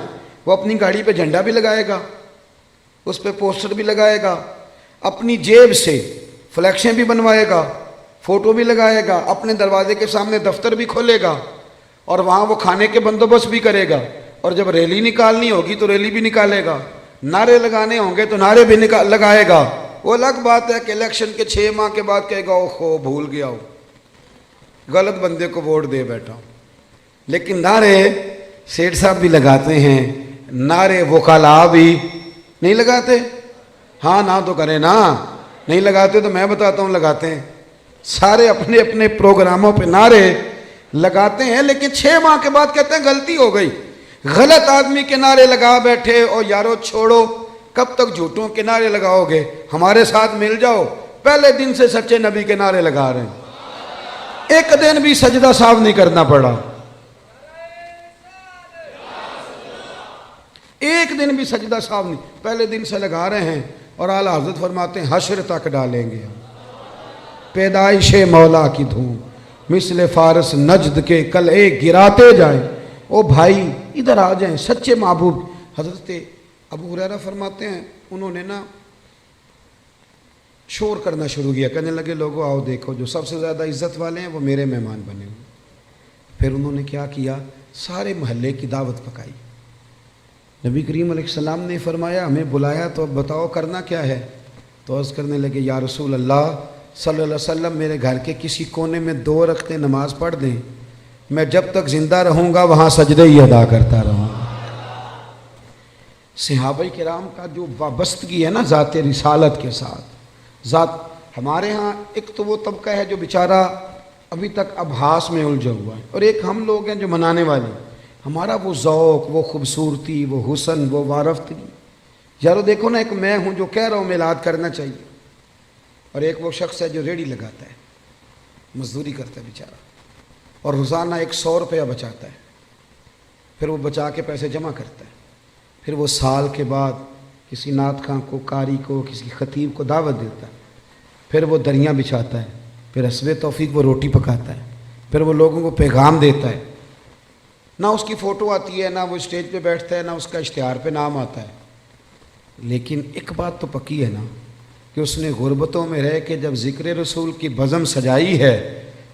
وہ اپنی گاڑی پہ جھنڈا بھی لگائے گا، اس پہ پوسٹر بھی لگائے گا، اپنی جیب سے فلیکشیں بھی بنوائے گا، فوٹو بھی لگائے گا، اپنے دروازے کے سامنے دفتر بھی کھولے گا، اور وہاں وہ کھانے کے بندوبست بھی کرے گا، اور جب ریلی نکالنی ہوگی تو ریلی بھی نکالے گا، نعرے لگانے ہوں گے تو نعرے بھی لگائے گا۔ وہ الگ بات ہے کہ الیکشن کے 6 ماہ کے بعد کہے گا اوہ بھول گیا ہو، غلط بندے کو ووٹ دے بیٹھا ہوں۔ لیکن نعرے سیٹھ صاحب بھی لگاتے ہیں، نعرے وکلاء بھی نہیں لگاتے؟ ہاں نہ تو کریں نا، نہیں لگاتے تو میں بتاتا ہوں لگاتے ہیں، سارے اپنے اپنے پروگراموں پہ نعرے لگاتے ہیں، لیکن 6 ماہ کے بعد کہتے ہیں غلطی ہو گئی، غلط آدمی کے نعرے لگا بیٹھے۔ اور یارو چھوڑو، کب تک جھوٹوں کے نعرے لگاؤ گے؟ ہمارے ساتھ مل جاؤ، پہلے دن سے سچے نبی کے نعرے لگا رہے ہیں، ایک دن بھی سجدہ صاف نہیں کرنا پڑا، ایک دن بھی سجدہ صاف نہیں، پہلے دن سے لگا رہے ہیں، اور اعلیٰ حضرت فرماتے ہیں حشر تک ڈالیں گے پیدائش مولا کی دھوم، مثل فارس نجد کے کلے گراتے جائیں۔ او بھائی ادھر آ جائیں، سچے محبوب۔ حضرت ابو ہریرہ فرماتے ہیں انہوں نے نا شور کرنا شروع کیا، کہنے لگے لوگوں آؤ دیکھو جو سب سے زیادہ عزت والے ہیں وہ میرے مہمان بنے ہوئے۔ پھر انہوں نے کیا کیا؟ سارے محلے کی دعوت پکائی۔ نبی کریم علیہ السلام نے فرمایا ہمیں بلایا تو اب بتاؤ کرنا کیا ہے؟ تو عرض کرنے لگے یا رسول اللہ صلی اللہ علیہ وسلم میرے گھر کے کسی کونے میں 2 رکعتیں نماز پڑھ دیں، میں جب تک زندہ رہوں گا وہاں سجدے ہی ادا کرتا رہوں گا۔ صحابہ کرام کا جو وابستگی ہے نا ذات رسالت کے ساتھ، ہمارے ہاں ایک تو وہ طبقہ ہے جو بیچارہ ابھی تک ابحاث میں الجھا ہوا ہے، اور ایک ہم لوگ ہیں جو منانے والے۔ ہمارا وہ ذوق، وہ خوبصورتی، وہ حسن، وہ وارفتگی یارو دیکھو نا، ایک میں ہوں جو کہہ رہا ہوں میلاد کرنا چاہیے، اور ایک وہ شخص ہے جو ریڑھی لگاتا ہے، مزدوری کرتا ہے بیچارہ، اور روزانہ 100 روپیہ بچاتا ہے، پھر وہ بچا کے پیسے جمع کرتا ہے، پھر وہ سال کے بعد کسی نعت خواں کو، قاری کو، کسی خطیب کو دعوت دیتا ہے، پھر وہ دریاں بچھاتا ہے، پھر حسب توفیق وہ روٹی پکاتا ہے، پھر وہ لوگوں کو پیغام دیتا ہے، نہ اس کی فوٹو آتی ہے، نہ وہ اسٹیج پہ بیٹھتا ہے، نہ اس کا اشتہار پہ نام آتا ہے، لیکن ایک بات تو پکی ہے نا کہ اس نے غربتوں میں رہ کے جب ذکر رسول کی بزم سجائی ہے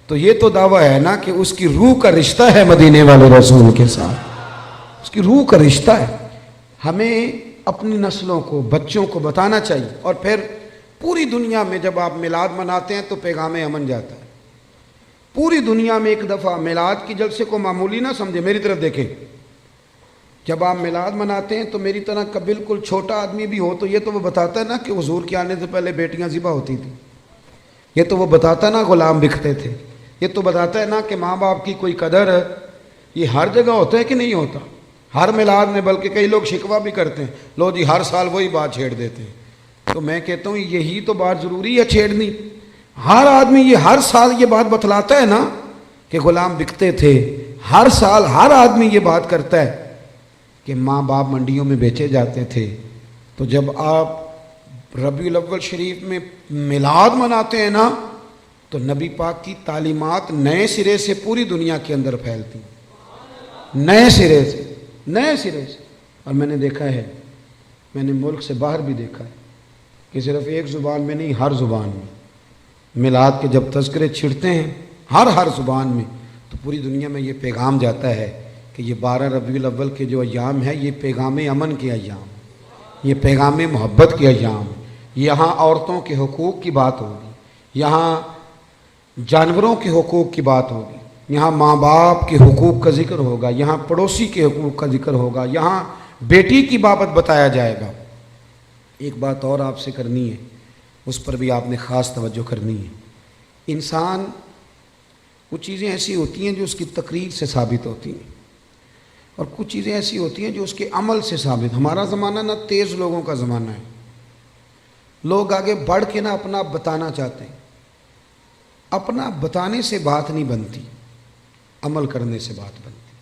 تو یہ تو دعویٰ ہے نا کہ اس کی روح کا رشتہ ہے مدینے والے رسول کے ساتھ، اس کی روح کا رشتہ ہے۔ ہمیں اپنی نسلوں کو، بچوں کو بتانا چاہیے، اور پھر پوری دنیا میں جب آپ میلاد مناتے ہیں تو پیغام امن جاتا ہے۔ پوری دنیا میں ایک دفعہ میلاد کی جلسے کو معمولی نہ سمجھے، میری طرف دیکھیں، جب آپ میلاد مناتے ہیں تو میری طرح کا بالکل چھوٹا آدمی بھی ہو تو یہ تو وہ بتاتا ہے نا کہ حضور کے آنے سے پہلے بیٹیاں ذبح ہوتی تھیں، یہ تو وہ بتاتا ہے نا غلام بکتے تھے، یہ تو بتاتا ہے نا کہ ماں باپ کی کوئی قدر ہے۔ یہ ہر جگہ ہوتا ہے کہ نہیں ہوتا؟ ہر میلاد میں، بلکہ کئی لوگ شکوہ بھی کرتے ہیں، لو جی ہر سال وہی بات چھیڑ دیتے ہیں، تو میں کہتا ہوں یہی تو بات ضروری ہے چھیڑنی۔ ہر آدمی یہ ہر سال یہ بات بتلاتا ہے نا کہ غلام بکتے تھے، ہر سال ہر آدمی یہ بات کرتا ہے کہ ماں باپ منڈیوں میں بیچے جاتے تھے۔ تو جب آپ ربیع الاول شریف میں میلاد مناتے ہیں نا تو نبی پاک کی تعلیمات نئے سرے سے پوری دنیا کے اندر پھیلتی ہیں، نئے سرے سے۔ اور میں نے دیکھا ہے، میں نے ملک سے باہر بھی دیکھا ہے کہ صرف ایک زبان میں نہیں، ہر زبان میں میلاد کے جب تذکرے چھڑتے ہیں، ہر زبان میں، تو پوری دنیا میں یہ پیغام جاتا ہے کہ یہ 12 ربیع الاول کے جو ایام ہے یہ پیغام امن کے ایام، یہ پیغام محبت کے ایام۔ یہاں عورتوں کے حقوق کی بات ہوگی، یہاں جانوروں کے حقوق کی بات ہوگی، یہاں ماں باپ کے حقوق کا ذکر ہوگا، یہاں پڑوسی کے حقوق کا ذکر ہوگا، یہاں بیٹی کی بابت بتایا جائے گا۔ ایک بات اور آپ سے کرنی ہے، اس پر بھی آپ نے خاص توجہ کرنی ہے۔ انسان، کچھ چیزیں ایسی ہوتی ہیں جو اس کی تقریر سے ثابت ہوتی ہیں، اور کچھ چیزیں ایسی ہوتی ہیں جو اس کے عمل سے ثابت۔ ہمارا زمانہ نا تیز لوگوں کا زمانہ ہے، لوگ آگے بڑھ کے نا اپنا بتانا چاہتے ہیں، اپنا بتانے سے بات نہیں بنتی، عمل کرنے سے بات بنتی۔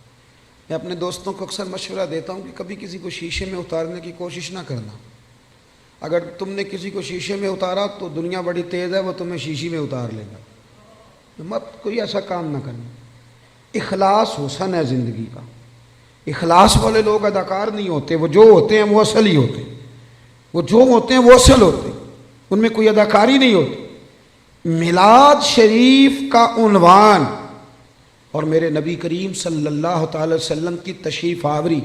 میں اپنے دوستوں کو اکثر مشورہ دیتا ہوں کہ کبھی کسی کو شیشے میں اتارنے کی کوشش نہ کرنا۔ اگر تم نے کسی کو شیشے میں اتارا تو دنیا بڑی تیز ہے، وہ تمہیں شیشے میں اتار لے گا، مت کوئی ایسا کام نہ کرنا۔ اخلاص حسن ہے زندگی کا، اخلاص والے لوگ اداکار نہیں ہوتے، وہ جو ہوتے ہیں وہ اصل ہی ہوتے ہیں، وہ جو ہوتے ہیں وہ اصل ہوتے ہیں، ان میں کوئی اداکاری نہیں ہوتی۔ میلاد شریف کا عنوان اور میرے نبی کریم صلی اللہ تعالی وسلم کی تشریف آوری،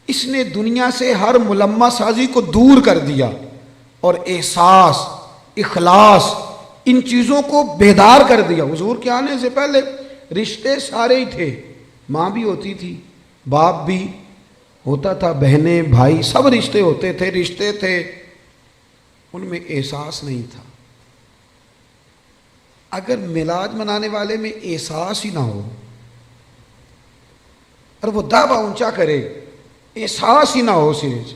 اس نے دنیا سے ہر ملمہ سازی کو دور کر دیا اور احساس، اخلاص، ان چیزوں کو بیدار کر دیا۔ حضور کے آنے سے پہلے رشتے سارے ہی تھے، ماں بھی ہوتی تھی، باپ بھی ہوتا تھا، بہنیں بھائی سب رشتے ہوتے تھے، رشتے تھے، ان میں احساس نہیں تھا۔ اگر میلاد منانے والے میں احساس ہی نہ ہو اور وہ دعویٰ اونچا کرے، احساس ہی نہ ہو سرے سے،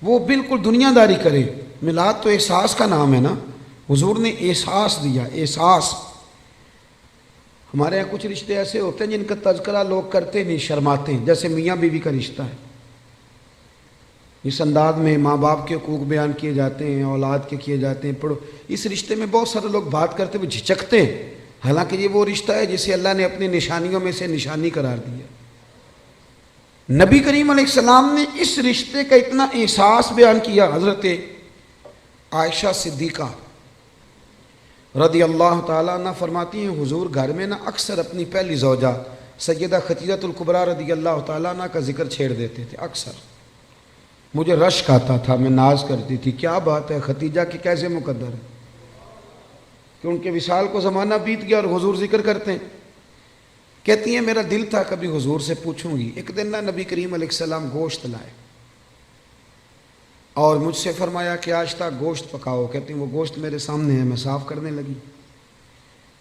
وہ بالکل دنیا داری کرے، میلاد تو احساس کا نام ہے نا، حضور نے احساس دیا، احساس۔ ہمارے یہاں کچھ رشتے ایسے ہوتے ہیں جن کا تذکرہ لوگ کرتے نہیں، شرماتے ہیں، جیسے میاں بیوی کا رشتہ ہے، اس انداز میں ماں باپ کے حقوق بیان کیے جاتے ہیں، اولاد کے کیے جاتے ہیں، اس رشتے میں بہت سارے لوگ بات کرتے ہوئے جھجکتے ہیں، حالانکہ یہ وہ رشتہ ہے جسے اللہ نے اپنی نشانیوں میں سے نشانی قرار دیا۔ نبی کریم علیہ السلام نے اس رشتے کا اتنا احساس بیان کیا۔ حضرت عائشہ صدیقہ رضی اللہ تعالیٰ عنہ فرماتی ہیں حضور گھر میں نا اکثر اپنی پہلی زوجہ سیدہ خدیجہ الکبریٰ رضی اللہ تعالیٰ عنہ کا ذکر چھیڑ دیتے تھے، اکثر مجھے رشک آتا تھا، میں ناز کرتی تھی، کیا بات ہے، خدیجہ کی کیسے مقدر ہے کہ ان کے وصال کو زمانہ بیت گیا اور حضور ذکر کرتے ہیں۔ کہتی ہیں میرا دل تھا کبھی حضور سے پوچھوں گی۔ ایک دن نا نبی کریم علیہ السلام گوشت لائے اور مجھ سے فرمایا کہ آج تک گوشت پکاؤ۔ کہتی ہیں وہ گوشت میرے سامنے ہے، میں صاف کرنے لگی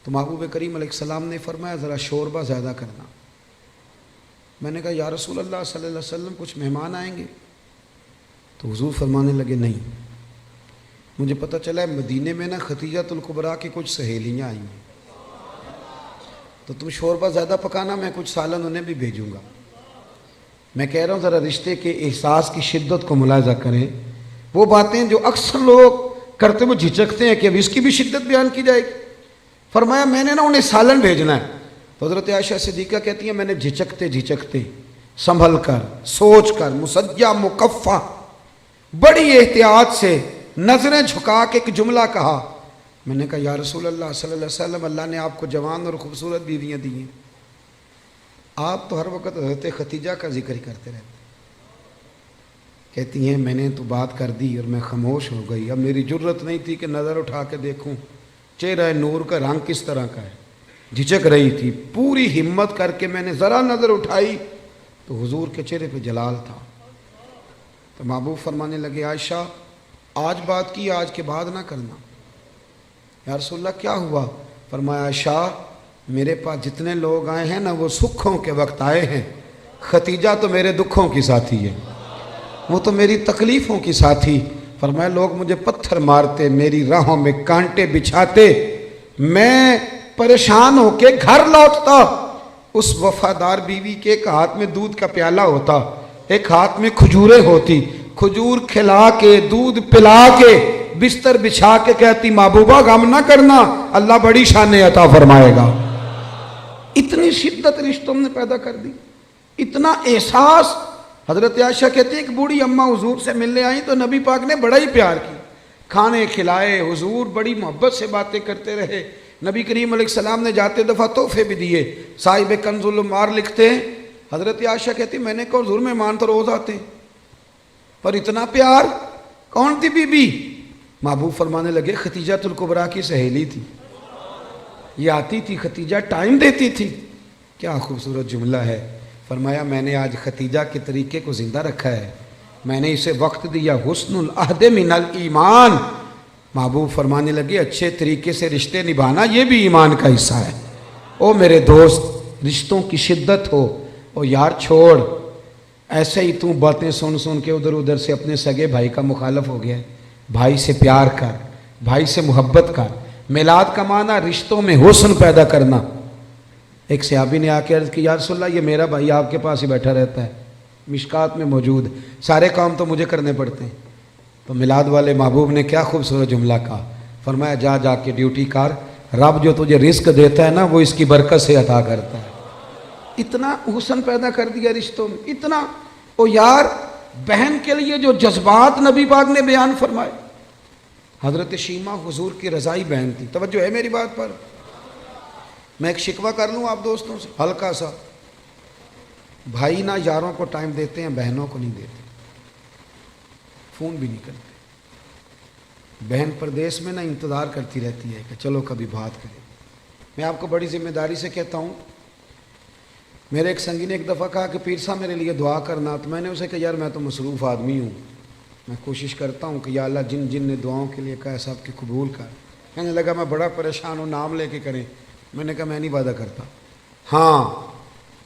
تو محبوب کریم علیہ السلام نے فرمایا ذرا شوربہ زیادہ کرنا۔ میں نے کہا یا رسول اللہ صلی اللہ علیہ وسلم کچھ مہمان آئیں گے؟ تو حضور فرمانے لگے نہیں، مجھے پتہ چلا ہے مدینے میں نا ختیجۃ الکبریٰ کی کچھ سہیلیاں آئی ہیں، تو تم شوربہ زیادہ پکانا، میں کچھ سالن انہیں بھی بھیجوں گا۔ میں کہہ رہا ہوں ذرا رشتے کے احساس کی شدت کو ملاحظہ کریں۔ وہ باتیں جو اکثر لوگ کرتے وہ جھجکتے ہیں کہ اب اس کی بھی شدت بیان کی جائے گی۔ فرمایا میں نے نا انہیں سالن بھیجنا ہے۔ تو حضرت عائشہ صدیقہ کہتی ہیں میں نے جھجکتے جھجکتے سنبھل کر سوچ کر مسجع مکفہ بڑی احتیاط سے نظریں جھکا کے ایک جملہ کہا، میں نے کہا یا رسول اللہ صلی اللہ علیہ وسلم، اللہ نے آپ کو جوان اور خوبصورت بیویاں دی ہیں، آپ تو ہر وقت حضرت ختیجہ کا ذکر ہی کرتے رہتے۔ کہتی ہیں میں نے تو بات کر دی اور میں خاموش ہو گئی، اب میری جرت نہیں تھی کہ نظر اٹھا کے دیکھوں چہرہ نور کا رنگ کس طرح کا ہے، جھجک رہی تھی۔ پوری ہمت کر کے میں نے ذرا نظر اٹھائی تو حضور کے چہرے پہ جلال تھا۔ تو محبوب فرمانے لگے عائشہ آج بات کی، آج کے بعد نہ کرنا۔ یا رسول اللہ کیا ہوا؟ فرمایا عائشہ میرے پاس جتنے لوگ آئے ہیں نا وہ سکھوں کے وقت آئے ہیں، ختیجہ تو میرے دکھوں کی ساتھی ہے، وہ تو میری تکلیفوں کی ساتھی۔ فرمایا لوگ مجھے پتھر مارتے، میری راہوں میں کانٹے بچھاتے، میں پریشان ہو کے گھر لوٹتا، اس وفادار بیوی کے ایک ہاتھ میں دودھ کا پیالہ ہوتا، ایک ہاتھ میں کھجوریں ہوتی، کھجور کھلا کے دودھ پلا کے بستر بچھا کے کہتی محبوبہ غم نہ کرنا، اللہ بڑی شان عطا فرمائے گا۔ اتنی شدت رشتوں نے پیدا کر دی، اتنا احساس۔ حضرت عائشہ کہتی ہے کہ بوڑھی اماں حضور سے ملنے آئیں تو نبی پاک نے بڑا ہی پیار کی، کھانے کھلائے، حضور بڑی محبت سے باتیں کرتے رہے۔ نبی کریم علیہ السلام نے جاتے دفعہ تحفے بھی دیے۔ صاحب کنز العمار لکھتے ہیں حضرت عائشہ کہتی میں نے کہا حضور مہمان تو روز آتے ہیں، پر اتنا پیار؟ کون تھی بی بی؟ محبوب فرمانے لگے ختیجۃ الکبریٰ کی سہیلی تھی، یہ آتی تھی ختیجہ ٹائم دیتی تھی۔ کیا خوبصورت جملہ ہے۔ فرمایا میں نے آج ختیجہ کے طریقے کو زندہ رکھا ہے، میں نے اسے وقت دیا، حسن العہد من الایمان۔ محبوب فرمانے لگے اچھے طریقے سے رشتے نبھانا یہ بھی ایمان کا حصہ ہے۔ او میرے دوست رشتوں کی شدت ہو، او یار چھوڑ، ایسے ہی تو باتیں سن سن کے ادھر ادھر سے اپنے سگے بھائی کا مخالف ہو گیا۔ بھائی سے پیار کر، بھائی سے محبت کر۔ میلاد کا معنی رشتوں میں حسن پیدا کرنا۔ ایک صحابی نے آ کے عرض کی یا رسول اللہ یہ میرا بھائی آپ کے پاس ہی بیٹھا رہتا ہے، مشکات میں موجود، سارے کام تو مجھے کرنے پڑتے ہیں۔ تو میلاد والے محبوب نے کیا خوبصورت جملہ کہا، فرمایا جا جا کے ڈیوٹی کر، رب جو تجھے رزق دیتا ہے نا وہ اس کی برکت سے عطا کرتا ہے۔ اتنا حسن پیدا کر دیا رشتوں میں، اتنا۔ او یار بہن کے لیے جو جذبات نبی پاک نے بیان فرمائے۔ حضرت شیمہ حضور کی رضائی بہن تھی، توجہ ہے میری بات پر؟ میں ایک شکوہ کر لوں آپ دوستوں سے ہلکا سا، بھائی نہ یاروں کو ٹائم دیتے ہیں، بہنوں کو نہیں دیتے، فون بھی نہیں کرتے۔ بہن پردیس میں نہ انتظار کرتی رہتی ہے کہ چلو کبھی بات کریں۔ میں آپ کو بڑی ذمہ داری سے کہتا ہوں، میرے ایک سنگی نے ایک دفعہ کہا کہ پیر صاحب میرے لیے دعا کرنا، تو میں نے اسے کہا یار میں تو مصروف آدمی ہوں، میں کوشش کرتا ہوں کہ یا اللہ جن جن نے دعاؤں کے لیے کہا سب کی قبول کر۔ کہنے لگا میں بڑا پریشان ہوں، نام لے کے کریں۔ میں نے کہا میں نہیں وعدہ کرتا، ہاں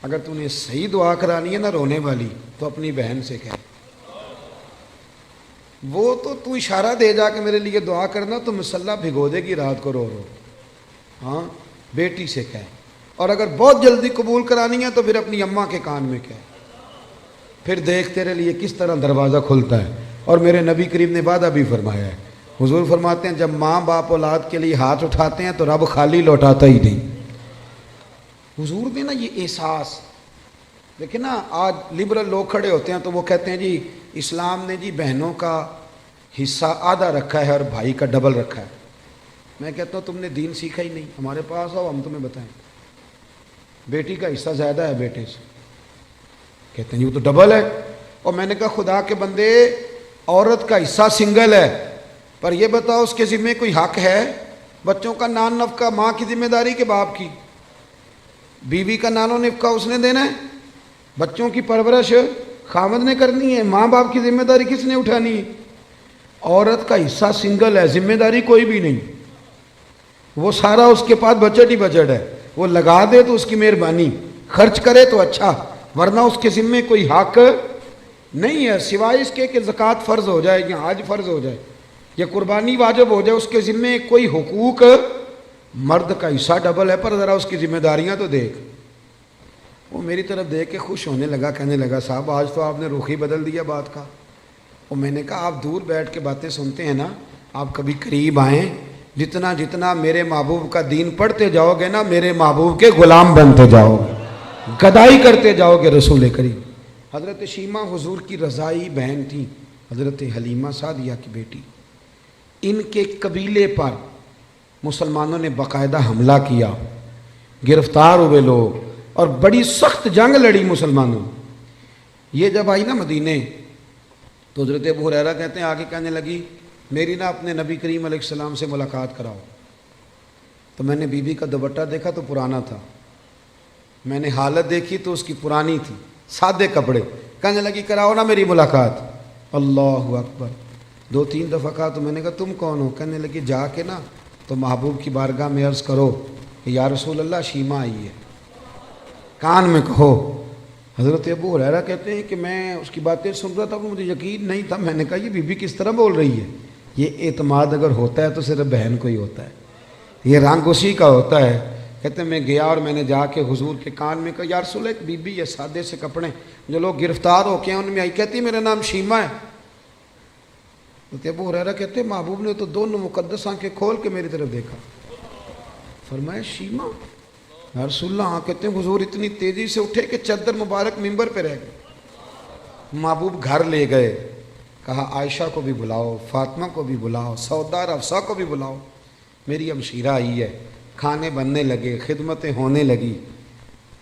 اگر تو نے صحیح دعا کرانی ہے نا رونے والی تو اپنی بہن سے کہہ، وہ تو اشارہ دے جا کہ میرے لیے دعا کرنا تو مسلح بھگو دے گی رات کو رو رو۔ ہاں بیٹی سے کہہ، اور اگر بہت جلدی قبول کرانی ہے تو پھر اپنی اماں کے کان میں کہہ، پھر دیکھ تیرے لیے کس طرح دروازہ کھلتا ہے۔ اور میرے نبی کریم نے وعدہ بھی فرمایا ہے، حضور فرماتے ہیں جب ماں باپ اولاد کے لیے ہاتھ اٹھاتے ہیں تو رب خالی لوٹاتا ہی نہیں۔ حضور نے نا یہ احساس دیکھیں نا، آج لبرل لوگ کھڑے ہوتے ہیں تو وہ کہتے ہیں جی اسلام نے جی بہنوں کا حصہ آدھا رکھا ہے اور بھائی کا ڈبل رکھا ہے۔ میں کہتا ہوں تم نے دین سیکھا ہی نہیں، ہمارے پاس آؤ ہم تمہیں بتائیں۔ بیٹی کا حصہ زیادہ ہے بیٹے سے، کہتے ہیں یہ تو ڈبل ہے۔ اور میں نے کہا خدا کے بندے عورت کا حصہ سنگل ہے، پر یہ بتاؤ اس کے ذمہ کوئی حق ہے؟ بچوں کا نان نفقہ ماں کی ذمہ داری کے باپ کی، بیوی کا نان و نفقہ اس نے دینا ہے، بچوں کی پرورش خاوند نے کرنی ہے، ماں باپ کی ذمہ داری کس نے اٹھانی ہے؟ عورت کا حصہ سنگل ہے، ذمہ داری کوئی بھی نہیں، وہ سارا اس کے پاس بجٹ ہی بجٹ ہے، وہ لگا دے تو اس کی مہربانی، خرچ کرے تو اچھا، ورنہ اس کے ذمہ کوئی حق نہیں ہے سوائے اس کے کہ زکوٰۃ فرض ہو جائے یا حج فرض ہو جائے یا قربانی واجب ہو جائے، اس کے ذمے کوئی حقوق، مرد کا حصہ ڈبل ہے، پر ذرا اس کی ذمہ داریاں تو دیکھ۔ وہ میری طرف دیکھ کے خوش ہونے لگا، کہنے لگا صاحب آج تو آپ نے رخ ہی بدل دیا بات کا۔ اور میں نے کہا آپ دور بیٹھ کے باتیں سنتے ہیں نا، آپ کبھی قریب آئیں، جتنا جتنا میرے محبوب کا دین پڑھتے جاؤ گے نا، میرے محبوب کے غلام بنتے جاؤ گے، گدائی کرتے جاؤ گے رسول کریم۔ حضرت شیمہ حضور کی رضائی بہن تھی، حضرت حلیمہ سعدیہ کی بیٹی۔ ان کے قبیلے پر مسلمانوں نے باقاعدہ حملہ کیا، گرفتار ہوئے لوگ، اور بڑی سخت جنگ لڑی مسلمانوں۔ یہ جب آئی نا مدینے تو حضرت ابو ہریرہ کہتے ہیں آگے کہنے لگی میری نا اپنے نبی کریم علیہ السلام سے ملاقات کراؤ۔ تو میں نے بی بی کا دوپٹہ دیکھا تو پرانا تھا، میں نے حالت دیکھی تو اس کی پرانی تھی، سادے کپڑے۔ کہنے لگی کراؤ نا میری ملاقات۔ اللہ اکبر، 2-3 دفعہ کہا تو میں نے کہا تم کون ہو؟ کہنے لگی جا کے نا تو محبوب کی بارگاہ میں عرض کرو کہ یا رسول اللہ شیمہ آئی ہے، کان میں کہو۔ حضرت ابو ہریرہ کہتے ہیں کہ میں اس کی باتیں سن رہا تھا، مجھے یقین نہیں تھا، میں نے کہا یہ بی بی کس طرح بول رہی ہے؟ یہ اعتماد اگر ہوتا ہے تو صرف بہن کو ہی ہوتا ہے، یہ رنگ اسی کا ہوتا ہے۔ کہتے ہیں میں گیا اور میں نے جا کے حضور کے کان میں کہا یا رسول اللہ ایک بی بی ہے سادے سے کپڑے، جو لوگ گرفتار ہو کے ان میں آئی، کہتی میرا نام شیمہ ہے۔ حضرت ابو ہریرہ کہتے ہیں محبوب نے تو دونوں مقدس آنکھیں کھول کے میری طرف دیکھا، فرمایا شیمہ؟ یا رسول اللہ، کہتے ہیں حضور اتنی تیزی سے اٹھے کہ چادر مبارک منبر پہ رہ گئے۔ محبوب گھر لے گئے، کہا عائشہ کو بھی بلاؤ، فاطمہ کو بھی بلاؤ، سودا اور حفصہ کو بھی بلاؤ، میری ہمشیرہ آئی ہے۔ کھانے بننے لگے، خدمتیں ہونے لگی۔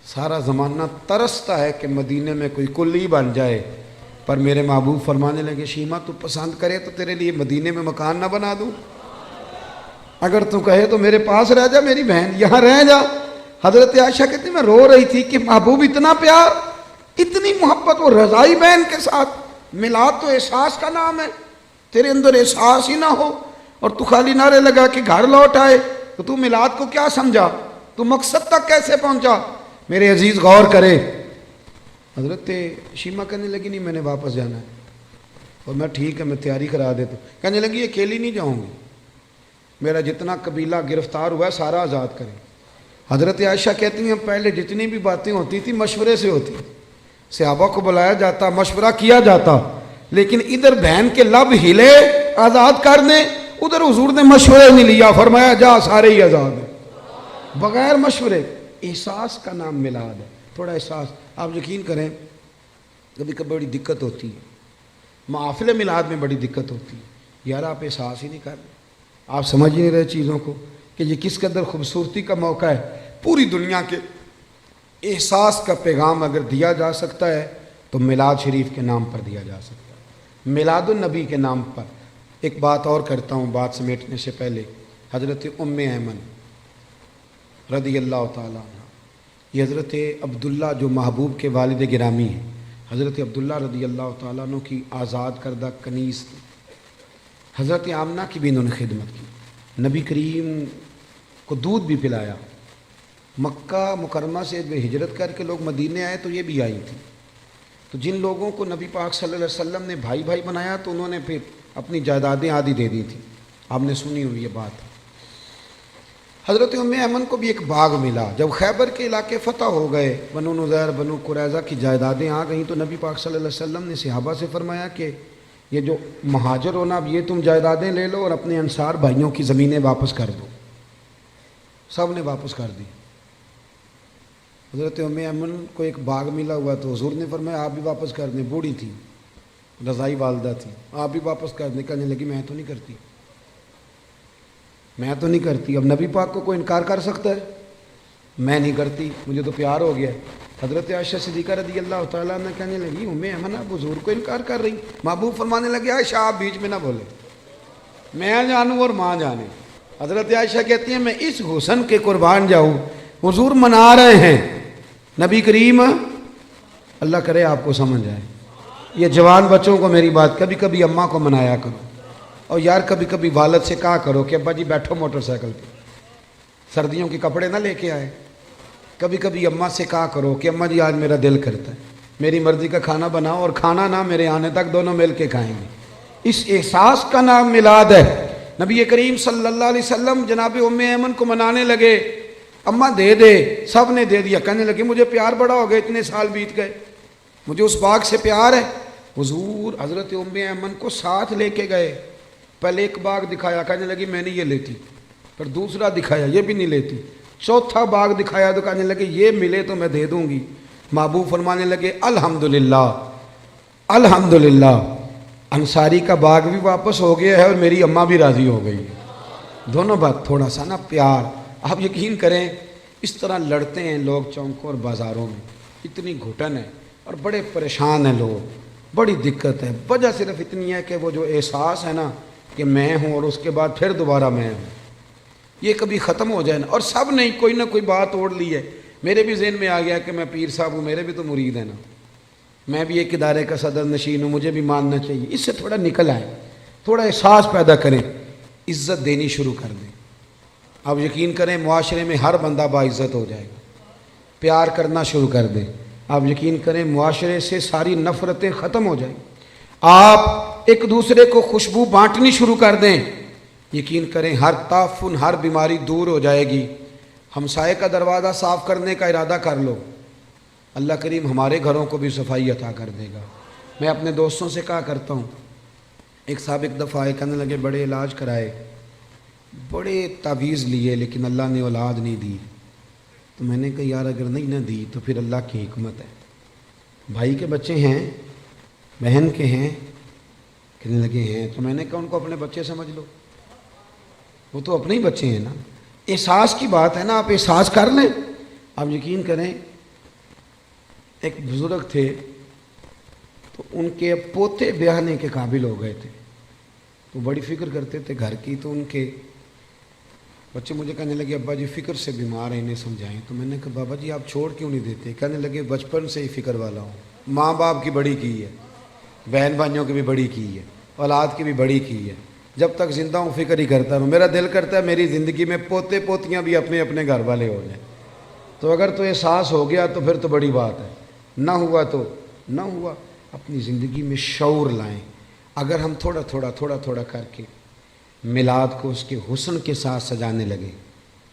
سارا زمانہ ترستا ہے کہ مدینے میں کوئی کلی بن جائے، پر میرے محبوب فرمانے لگے شیمہ تو پسند کرے تو تیرے لیے مدینے میں مکان نہ بنا دوں، اگر تو کہے تو میرے پاس رہ جا میری بہن، یہاں رہ جا۔ حضرت عائشہ کہتی ہیں میں رو رہی تھی کہ محبوب اتنا پیار، اتنی محبت، وہ رضائی بہن کے ساتھ۔ میلاد تو احساس کا نام ہے، تیرے اندر احساس ہی نہ ہو اور تو خالی نعرے لگا کہ گھر لوٹ آئے، تو تو میلاد کو کیا سمجھا؟ تو مقصد تک کیسے پہنچا؟ میرے عزیز غور کرے۔ حضرت شیمہ کہنے لگی نہیں میں نے واپس جانا ہے، اور میں ٹھیک ہے میں تیاری کرا دیتا ہوں۔ کہنے لگی اکیلی نہیں جاؤں گی، میرا جتنا قبیلہ گرفتار ہوا ہے سارا آزاد کریں۔ حضرت عائشہ کہتی ہیں پہلے جتنی بھی باتیں ہوتی تھی مشورے سے ہوتی، صحابہ کو بلایا جاتا، مشورہ کیا جاتا، لیکن ادھر بہن کے لب ہلے آزاد کر دیں، ادھر حضور نے مشورے نہیں لیا، فرمایا جا سارے ہی آزاد ہیں بغیر مشورے۔ احساس کا نام میلاد ہے، تھوڑا احساس۔ آپ یقین کریں کبھی کبھی بڑی دقت ہوتی ہے، محافل میلاد میں بڑی دقت ہوتی ہے، یار آپ احساس ہی نہیں کر رہے، آپ سمجھ ہی نہیں رہے چیزوں کو کہ یہ کس قدر خوبصورتی کا موقع ہے۔ پوری دنیا کے احساس کا پیغام اگر دیا جا سکتا ہے تو میلاد شریف کے نام پر دیا جا سکتا ہے، میلاد النبی کے نام پر۔ ایک بات اور کرتا ہوں بات سمیٹنے سے پہلے، حضرت ام ایمن رضی اللہ تعالیٰ عنہ، یہ حضرت عبداللہ جو محبوب کے والد گرامی ہیں، حضرت عبداللہ رضی اللہ تعالیٰ عنہ کی آزاد کردہ کنیز تھی۔ حضرت آمنہ کی بھی انہوں نے خدمت کی، نبی کریم کو دودھ بھی پلایا۔ مکہ مکرمہ سے جب ہجرت کر کے لوگ مدینے آئے تو یہ بھی آئی تھی، تو جن لوگوں کو نبی پاک صلی اللہ علیہ وسلم نے بھائی بھائی بنایا تو انہوں نے پھر اپنی جائیدادیں آدھی دے دی تھیں، آپ نے سنی ہوئی یہ بات۔ حضرت ام ایمن کو بھی ایک باغ ملا، جب خیبر کے علاقے فتح ہو گئے، بنو نذیر بنو قریظہ کی جائیدادیں آ گئیں، تو نبی پاک صلی اللہ علیہ وسلم نے صحابہ سے فرمایا کہ یہ جو مہاجر ہونا اب یہ تم جائیدادیں لے لو اور اپنے انصار بھائیوں کی زمینیں واپس کر دو۔ سب نے واپس کر دی۔ حضرت ام ایمن کو ایک باغ ملا ہوا تو حضور نے فرمایا آپ بھی واپس کر دیں، بوڑھی تھی، رضائی والدہ تھی، آپ بھی واپس کر دیں۔ کہنے لگی میں تو نہیں کرتی، میں تو نہیں کرتی۔ اب نبی پاک کو کوئی انکار کر سکتا ہے؟ میں نہیں کرتی، مجھے تو پیار ہو گیا۔ حضرت عائشہ صدیقہ رضی اللہ تعالیٰ عنہ کہنے لگی ام ایمن اب حضور کو انکار کر رہی۔ محبوب فرمانے لگے عائشہ آپ بیچ میں نہ بولے، میں جانوں اور ماں جانے۔ حضرت عائشہ کہتی ہیں میں اس حسن کے قربان جاؤں، حضور منا رہے ہیں نبی کریم، اللہ کرے آپ کو سمجھ آئے۔ یہ جوان بچوں کو میری بات، کبھی کبھی اماں کو منایا کرو، اور یار کبھی کبھی والد سے کہا کرو کہ ابا جی بیٹھو موٹر سائیکل پہ، سردیوں کے کپڑے نہ لے کے آئے۔ کبھی کبھی اماں سے کہا کرو کہ اماں جی آج میرا دل کرتا ہے، میری مرضی کا کھانا بناؤ اور کھانا نہ میرے آنے تک دونوں مل کے کھائیں گے. اس احساس کا نام میلاد ہے. نبی کریم صلی اللہ علیہ وسلم جناب ام ایمن کو منانے لگے, اماں دے دے, سب نے دے دیا. کہنے لگے مجھے پیار بڑا ہو گیا, اتنے سال بیت گئے, مجھے اس باغ سے پیار ہے. حضور حضرت ام ایمن کو ساتھ لے کے گئے. پہلے ایک باغ دکھایا, کہنے لگی میں نہیں یہ لیتی. پھر دوسرا دکھایا, یہ بھی نہیں لیتی. چوتھا باغ دکھایا تو کہنے لگے یہ ملے تو میں دے دوں گی. محبوب فرمانے لگے الحمدللہ الحمدللہ, انصاری کا باغ بھی واپس ہو گیا ہے اور میری اماں بھی راضی ہو گئی. دونوں بات تھوڑا سا نا پیار. آپ یقین کریں اس طرح لڑتے ہیں لوگ چوکوں اور بازاروں میں, اتنی گھٹن ہے اور بڑے پریشان ہیں لوگ, بڑی دقت ہے. وجہ صرف اتنی ہے کہ وہ جو احساس ہے نا کہ میں ہوں اور اس کے بعد پھر دوبارہ میں ہوں, یہ کبھی ختم ہو جائے نا. اور سب نے کوئی نہ کوئی بات اوڑھ لی ہے. میرے بھی ذہن میں آ گیا کہ میں پیر صاحب ہوں, میرے بھی تو مرید ہیں نا, میں بھی ایک ادارے کا صدر نشین ہوں, مجھے بھی ماننا چاہیے. اس سے تھوڑا نکل آئے, تھوڑا احساس پیدا کریں, عزت دینی شروع کر دیں. آپ یقین کریں معاشرے میں ہر بندہ باعزت ہو جائے گا. پیار کرنا شروع کر دیں, آپ یقین کریں معاشرے سے ساری نفرتیں ختم ہو جائیں. آپ ایک دوسرے کو خوشبو بانٹنی شروع کر دیں, یقین کریں ہر تعفن, ہر بیماری دور ہو جائے گی. ہمسائے کا دروازہ صاف کرنے کا ارادہ کر لو, اللہ کریم ہمارے گھروں کو بھی صفائی عطا کر دے گا. میں اپنے دوستوں سے کہا کرتا ہوں, ایک صاحب ایک دفعہ آئے, کہنے لگے بڑے علاج کرائے, بڑے تعویذ لیے, لیکن اللہ نے اولاد نہیں دی. تو میں نے کہا یار اگر نہیں نہ دی تو پھر اللہ کی حکمت ہے. بھائی کے بچے ہیں, بہن کے ہیں, کہنے لگے ہیں. تو میں نے کہا ان کو اپنے بچے سمجھ لو, وہ تو اپنے ہی بچے ہیں نا. احساس کی بات ہے نا, آپ احساس کر لیں. آپ یقین کریں ایک بزرگ تھے, تو ان کے پوتے بیاہنے کے قابل ہو گئے تھے, تو بڑی فکر کرتے تھے گھر کی. تو ان کے بچے مجھے کہنے لگے ابا جی فکر سے بیمار ہیں, انہیں سمجھائیں. تو میں نے کہا بابا جی آپ چھوڑ کیوں نہیں دیتے؟ کہنے لگے بچپن سے ہی فکر والا ہوں, ماں باپ کی بڑی کی ہے, بہن بھائیوں کی بھی بڑی کی ہے, اولاد کی بھی بڑی کی ہے. جب تک زندہ ہوں فکر ہی کرتا ہوں. میرا دل کرتا ہے میری زندگی میں پوتے پوتیاں بھی اپنے اپنے گھر والے ہو جائیں. تو اگر تو احساس ہو گیا تو پھر تو بڑی بات ہے, نہ ہوا تو نہ ہوا. اپنی زندگی میں شعور لائیں. اگر ہم تھوڑا تھوڑا کر کے میلاد کو اس کے حسن کے ساتھ سجانے لگے,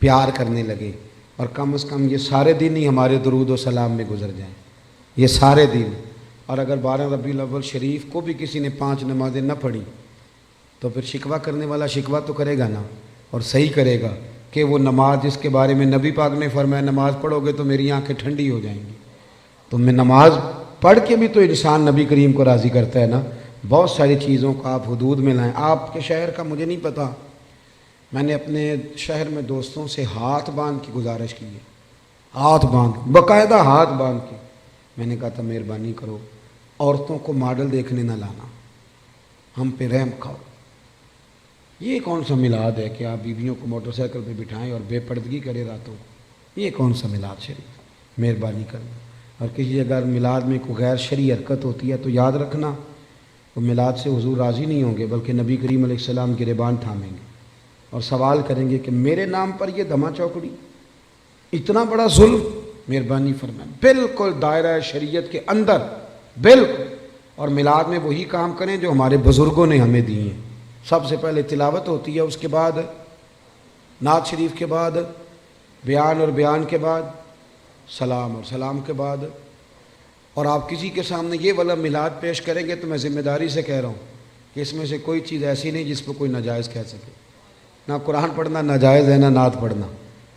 پیار کرنے لگے, اور کم از کم یہ سارے دن ہی ہمارے درود و سلام میں گزر جائیں, یہ سارے دن. اور اگر 12 ربیع الاول شریف کو بھی کسی نے 5 نمازیں نہ پڑھی تو پھر شکوہ کرنے والا شکوہ تو کرے گا نا, اور صحیح کرے گا کہ وہ نماز جس کے بارے میں نبی پاک نے فرمایا نماز پڑھو گے تو میری آنکھیں ٹھنڈی ہو جائیں گی. تو میں نماز پڑھ کے بھی تو انسان نبی کریم کو راضی کرتا ہے نا. بہت ساری چیزوں کو آپ حدود میں لائیں. آپ کے شہر کا مجھے نہیں پتہ, میں نے اپنے شہر میں دوستوں سے ہاتھ باندھ کی گزارش کی ہے, ہاتھ باندھ, باقاعدہ ہاتھ باندھ کے. میں نے کہا تھا مہربانی کرو عورتوں کو ماڈل دیکھنے نہ لانا, ہم پہ رحم کھاؤ. یہ کون سا میلاد ہے کہ آپ بیویوں کو موٹر سائیکل پہ بٹھائیں اور بے پردگی کرے راتوں کو؟ یہ کون سا میلاد شریف؟ مہربانی کرنا. اور کسی اگر میلاد میں کوئی غیر شرعی حرکت ہوتی ہے تو یاد رکھنا وہ میلاد سے حضور راضی نہیں ہوں گے, بلکہ نبی کریم علیہ السلام گریبان تھامیں گے اور سوال کریں گے کہ میرے نام پر یہ دھما چوکڑی, اتنا بڑا ظلم. مہربانی فرمائیں بالکل دائرہ شریعت کے اندر بالکل. اور میلاد میں وہی کام کریں جو ہمارے بزرگوں نے ہمیں دیے ہیں. سب سے پہلے تلاوت ہوتی ہے, اس کے بعد نعت شریف کے بعد بیان, اور بیان کے بعد سلام, اور سلام کے بعد. اور آپ کسی کے سامنے یہ والا میلاد پیش کریں گے تو میں ذمہ داری سے کہہ رہا ہوں کہ اس میں سے کوئی چیز ایسی نہیں جس پہ کوئی ناجائز کہہ سکے. نہ قرآن پڑھنا ناجائز ہے, نہ نعت پڑھنا,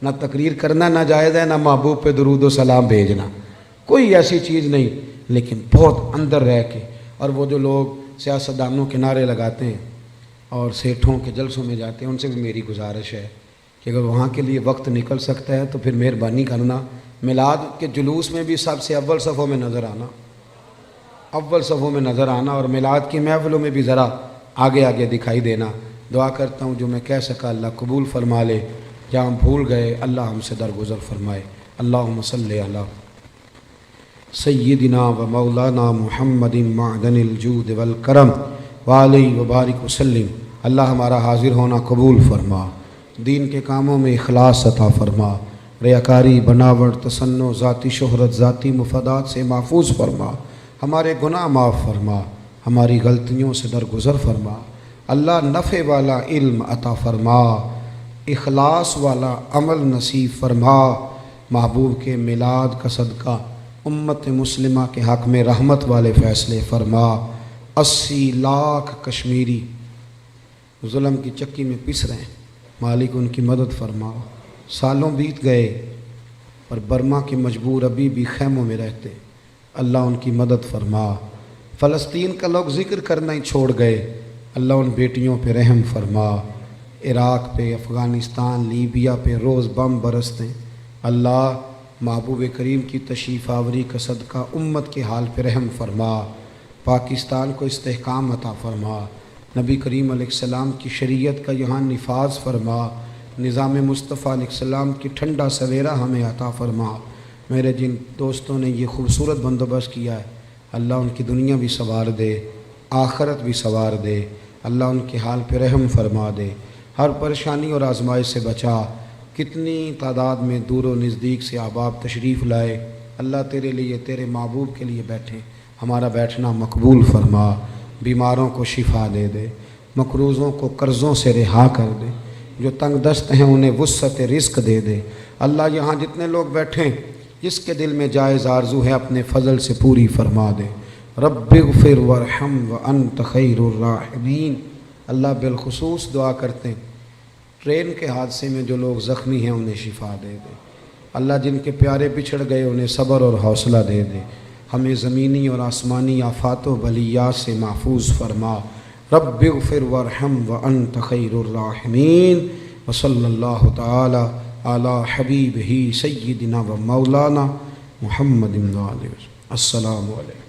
نہ تقریر کرنا ناجائز ہے, نہ محبوب پہ درود و سلام بھیجنا, کوئی ایسی چیز نہیں. لیکن بہت اندر رہ کے, اور وہ جو لوگ سیاستدانوں کے نعرے لگاتے ہیں اور سیٹھوں کے جلسوں میں جاتے ہیں, ان سے بھی میری گزارش ہے کہ اگر وہاں کے لیے وقت نکل سکتا ہے تو پھر مہربانی کرنا میلاد کے جلوس میں بھی سب سے اول صفوں میں نظر آنا, اول صفوں میں نظر آنا, اور میلاد کی محفلوں میں بھی ذرا آگے آگے دکھائی دینا. دعا کرتا ہوں جو میں کہہ سکا اللہ قبول فرما لے, جہاں بھول گئے اللہ ہم سے درگزر فرمائے. اللہم صلی علی سیدنا و مولانا محمد معدن الجود والکرم وعلیہ وبارک وسلم. اللہ ہمارا حاضر ہونا قبول فرما, دین کے کاموں میں اخلاص عطا فرما, ریاکاری، بناوٹ، تصنع، ذاتی شہرت، ذاتی مفادات سے محفوظ فرما، ہمارے گناہ معاف فرما، ہماری غلطیوں سے درگزر فرما۔ اللہ نفع والا علم عطا فرما، اخلاص والا عمل نصیب فرما۔ محبوب کے میلاد کا صدقہ امت مسلمہ کے حق میں رحمت والے فیصلے فرما۔ 80 لاکھ کشمیری ظلم کی چکی میں پس رہے ہیں، مالک ان کی مدد فرما۔ سالوں بیت گئے اور برما کے مجبور ابھی بھی خیموں میں رہتے، اللہ ان کی مدد فرما۔ فلسطین کا لوگ ذکر کرنا ہی چھوڑ گئے، اللہ ان بیٹیوں پہ رحم فرما۔ عراق پہ، افغانستان، لیبیا پہ روز بم برستے، اللہ محبوب کریم کی تشریف آوری کا صدقہ امت کے حال پہ رحم فرما۔ پاکستان کو استحکام عطا فرما، نبی کریم علیہ السلام کی شریعت کا یہاں نفاذ فرما، نظام مصطفیٰ علیہ السلام کی ٹھنڈا سویرا ہمیں عطا فرما۔ میرے جن دوستوں نے یہ خوبصورت بندوبست کیا ہے، اللہ ان کی دنیا بھی سنوار دے، آخرت بھی سنوار دے، اللہ ان کے حال پہ رحم فرما دے، ہر پریشانی اور آزمائش سے بچا۔ کتنی تعداد میں دور و نزدیک سے احباب تشریف لائے، اللہ تیرے لیے، تیرے محبوب کے لیے بیٹھے، ہمارا بیٹھنا مقبول فرما۔ بیماروں کو شفا دے دے، مقروضوں کو قرضوں سے رہا کر دے، جو تنگ دست ہیں انہیں وسعت رزق دے دے۔ اللہ یہاں جتنے لوگ بیٹھیں، جس کے دل میں جائز آرزو ہے اپنے فضل سے پوری فرما دے۔ رب اغفر وارحم وانت خیر الراحمین۔ اللہ بالخصوص دعا کرتے ہیں ٹرین کے حادثے میں جو لوگ زخمی ہیں انہیں شفا دے دے، اللہ جن کے پیارے بچھڑ گئے انہیں صبر اور حوصلہ دے دے، ہمیں زمینی اور آسمانی آفات و بلیات سے محفوظ فرما۔ رب اغفر وارحم وانت خیر الراحمین، وصلی اللہ تعالی علی حبیبہ سیدنا و مولانا محمد۔ السلام علیکم۔